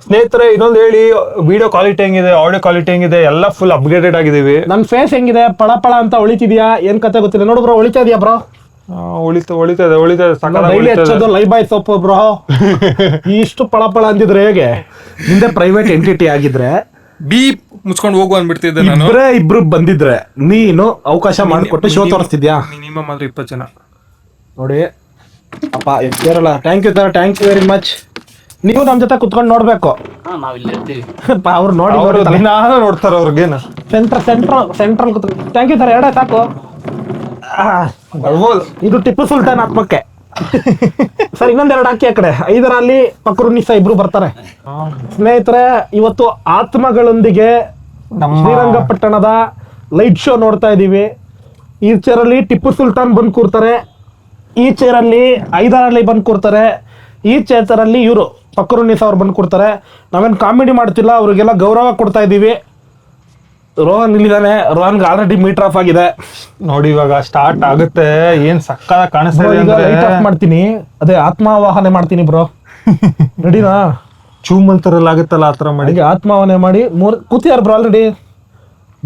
ಸ್ನೇಹಿತರೆ, ಇನ್ನೊಂದು ಹೇಳಿ, ವಿಡಿಯೋ ಕ್ವಾಲಿಟಿ ಹೆಂಗಿದೆ, ಆಡಿಯೋ ಕ್ವಾಲಿಟಿ ಹೆಂಗಿದೆ, ಎಲ್ಲ ಫುಲ್ ಅಪ್ಗ್ರೇಡೆಡ್ ಆಗಿದೀವಿ. ನನ್ನ ಫೇಸ್ ಹೆಂಗಿದೆ? ಪಳ ಅಂತ ಹೊಳಿತಿದ್ಯಾ? ಏನ್ ಕತೆ ಗೊತ್ತಿಲ್ಲ. ನೋಡು ಬ್ರೋ, ಹೊಳಿತಾ ಇದೆಯಾ ಬ್ರೋ? ಉಳಿತದೆ ಡೈಲಿ ಹಚ್ಚೋದು ಲೈಬಾಯ್ ಸೋಪ್ ಬ್ರೋ. ಇಷ್ಟು ಪಳಪಳ ಅಂದಿದ್ರೆ ಹೇಗೆ? ಹಿಂದೆ ಪ್ರೈವೇಟ್ ಎಂಟಿಟಿ ಆಗಿದ್ರೆ ಬೀಪ್ ಮುಚ್ಕೊಂಡು ಹೋಗು ಅಂದ್ಬಿಡ್ತಿದ್ದೆ ನಾನು. ಇಬ್ರು ಬಂದಿದ್ರೆ ನೀನು ಅವಕಾಶ ಮಾಡಿಕೊಟ್ಟು ಶೋ ತೋರಿಸ್ತಿದ್ಯಾ? ಮಿನಿಮಮ್ ಆದ್ರೆ 20 ಜನ ನೋಡಿ ಅಪ್ಪ ಇರಲ್ಲ. Thank you very much. ನೀವು ನಮ್ಮ ಜೊತೆ ಕುತ್ಕೊಂಡು ನೋಡ್ಬೇಕು. ಅವ್ರು ನೋಡಿ ನೋಡ್ತಾರೆ ಅವ್ರಿಗೇನು ಸೆಂಟ್ರಲ್ ಕುತ್ಕೊಂಡು. ಥ್ಯಾಂಕ್ ಯು ಸರ್, ಎರಡೇ ಸಾಕು. ಇದು ಟಿಪ್ಪು ಸುಲ್ತಾನ್ ಆತ್ಮಕ್ಕೆ. ಸರ್ ಇನ್ನೊಂದೆರಡು ಹಾಕಿ ಆ ಕಡೆ. 5ರಲ್ಲಿ ಪಕ್ರುನಿಸಾ ಇಬ್ರು ಬರ್ತಾರೆ. ಸ್ನೇಹಿತರೆ, ಇವತ್ತು ಆತ್ಮಗಳೊಂದಿಗೆ ಶ್ರೀರಂಗಪಟ್ಟಣದ ಲೈಟ್ ಶೋ ನೋಡ್ತಾ ಇದ್ದೀವಿ. ಈ ಚೇರಲ್ಲಿ ಟಿಪ್ಪು ಸುಲ್ತಾನ್ ಬಂದು ಕೂರ್ತಾರೆ, ಈ ಚೇರಲ್ಲಿ 5ರಲ್ಲಿ ಬಂದು ಕೂರ್ತಾರೆ, ಈ ಚೇತರಲ್ಲಿ ಇವರು ಪಕ್ರುನಿಸಾ ಅವ್ರು ಬಂದು ಕೂರ್ತಾರೆ. ನಾವೇನು ಕಾಮಿಡಿ ಮಾಡ್ತಿಲ್ಲ, ಅವ್ರಿಗೆಲ್ಲ ಗೌರವ ಕೊಡ್ತಾ ಇದ್ದೀವಿ. ರೋಹನ್ ಇಲ್ಲಿದ್ದಾನೆ. ರೋಹನ್ಗೆ ಆಲ್ರೆಡಿ ಮೀಟರ್ ಆಫ್ ಆಗಿದೆ ನೋಡಿ. ಇವಾಗ ಸ್ಟಾರ್ಟ್ ಆಗುತ್ತೆ. ಏನ್ ಸಕ್ಕದ ಕಾಣಿಸ್ತಾ ಇದೆ ಅಂದ್ರೆ ಲೈಟ್ ಆಫ್ ಮಾಡ್ತೀನಿ. ಅದೇ ಆತ್ಮಾವಾಹನೆ ಮಾಡ್ತೀನಿ ಬ್ರೋ. ರೆಡಿನಾ? ಚೂಮಂತರಲ್ಲಿ ಆಗುತ್ತಲ್ಲ ಆತರ ಮಾಡಿ ಅಡಿಗೆ ಆತ್ಮಾವಾಹನೆ ಮಾಡಿ. ಕೂತಿದಾರ ಬ್ರೋ ಆಲ್ರೆಡಿ.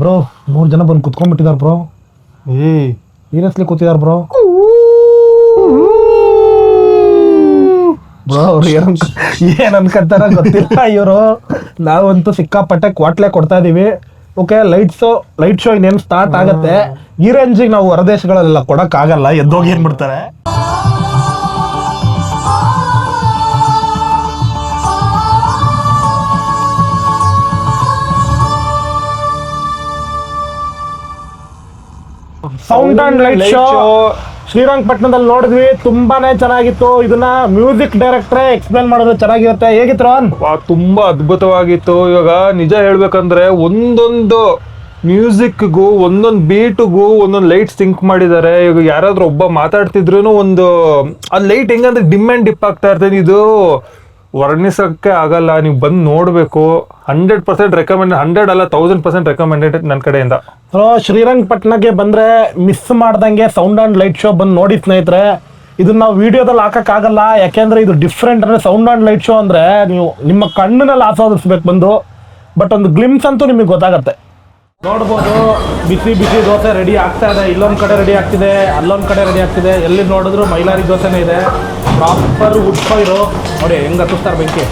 ಬ್ರೋ 3 ಜನ ಬಂದು ಕುತ್ಕೊಂಡ್ಬಿಟ್ಟಿದಾರ ಬ್ರೋ. ಸೀರಿಯಸ್ಲಿ ಕೂತಿದಾರ ಬ್ರೋ. ಬ್ರೋ ಅವ್ರು ಏನ್ ಅನ್ಕೊಂತಾರ ಗೊತ್ತಿಲ್ಲ ಇವರು. ನಾವಂತೂ ಸಿಕ್ಕಾಪಟ್ಟೆ ಕ್ವಾಟ್ಲೆ ಕೊಡ್ತಾ ಇದೀವಿ. ಓಕೆ, ಲೈಟ್ ಶೋ ಇನ್ನೇನು ಸ್ಟಾರ್ಟ್ ಆಗತ್ತೆ. ಈ ರೇಂಜಿಗೆ ನಾವು ಹೊರದೇಶಗಳೆಲ್ಲ ಕೊಡಕ್ಕಾಗಲ್ಲ, ಎದ್ದೋಗಿ ಏನ್ಬಿಡ್ತಾರೆ. ಸೌಂಡ್ ಅಂಡ್ ಲೈಟ್ ಶೋ ಶ್ರೀರಂಗಪಟ್ಟಣದಲ್ಲಿ ನೋಡಿದ್ವಿ. ತುಂಬಾನೇ ಚೆನ್ನಾಗಿತ್ತು. ಇದನ್ನ ಮ್ಯೂಸಿಕ್ ಡೈರೆಕ್ಟ್ರೇ ಎಕ್ಸ್ಪ್ಲೇನ್ ಮಾಡಿದ್ರೆ ಚೆನ್ನಾಗಿರುತ್ತೆ. ಹೇಗಿತ್ತು ರೋಹನ್? ತುಂಬಾ ಅದ್ಭುತವಾಗಿತ್ತು. ಇವಾಗ ನಿಜ ಹೇಳ್ಬೇಕಂದ್ರೆ ಒಂದೊಂದು ಮ್ಯೂಸಿಕ್ಗೂ ಒಂದೊಂದು ಬೀಟ್ಗೂ ಒಂದೊಂದು ಲೈಟ್ ಸಿಂಕ್ ಮಾಡಿದ್ದಾರೆ. ಇವಾಗ ಯಾರಾದ್ರೂ ಒಬ್ಬ ಮಾತಾಡ್ತಿದ್ರು ಒಂದು ಆ ಲೈಟ್ ಹೆಂಗಂದ್ರೆ ಡಿಮ್ ಅಂಡ್ ಡಿಪ್ ಆಗ್ತಾ ಇರ್ತದೆ. ಇದು ವರ್ಣಿಸಕ್ಕೆ ಆಗಲ್ಲ. ನೀವು ಬಂದು ನೋಡ್ಬೇಕು. 100% ರೆಕಮೆಂಡ್. 100 ಅಲ್ಲ 1000% ರೆಕಮೆಂಡೆಡ್ ನನ್ನ ಕಡೆಯಿಂದ. ಶ್ರೀರಂಗಪಟ್ಟಣಕ್ಕೆ ಬಂದ್ರೆ ಮಿಸ್ ಮಾಡ್ದಂಗೆ ಸೌಂಡ್ ಅಂಡ್ ಲೈಟ್ ಶೋ ಬಂದು ನೋಡಿ ಸ್ನೇಹಿತರೆ. ಇದನ್ನ ನಾವು ವಿಡಿಯೋದಲ್ಲಿ ಹಾಕಕ್ಕಾಗಲ್ಲ, ಯಾಕೆಂದ್ರೆ ಇದು ಡಿಫ್ರೆಂಟ್. ಅಂದ್ರೆ ಸೌಂಡ್ ಅಂಡ್ ಲೈಟ್ ಶೋ ಅಂದ್ರೆ ನೀವು ನಿಮ್ಮ ಕಣ್ಣಿನಲ್ಲಿ ಆಸ್ವಾದಿಸ್ಬೇಕು ಬಂದು. ಬಟ್ ಒಂದು ಗ್ಲಿಮ್ಸ್ ಅಂತೂ ನಿಮಗೆ ಗೊತ್ತಾಗತ್ತೆ. ನೋಡ್ಬೋದು, ಬಿಸಿ ದೋಸೆ ರೆಡಿ ಆಗ್ತಾ ಇದೆ. ಇಲ್ಲೊಂದು ಕಡೆ ರೆಡಿ ಆಗ್ತಿದೆ, ಅಲ್ಲೊಂದು ಕಡೆ ರೆಡಿ ಆಗ್ತಿದೆ. ಎಲ್ಲಿ ನೋಡಿದ್ರು ಮೈಲಾರಿ ದೋಸೆನೇ ಇದೆ. ಪ್ರಾಪರ್ ವುಡ್ ಫೈರು ನೋಡಿ ಹೆಂಗೆ ಹತ್ತಿಸ್ತಾರೆ ಬೆಂಕಿ.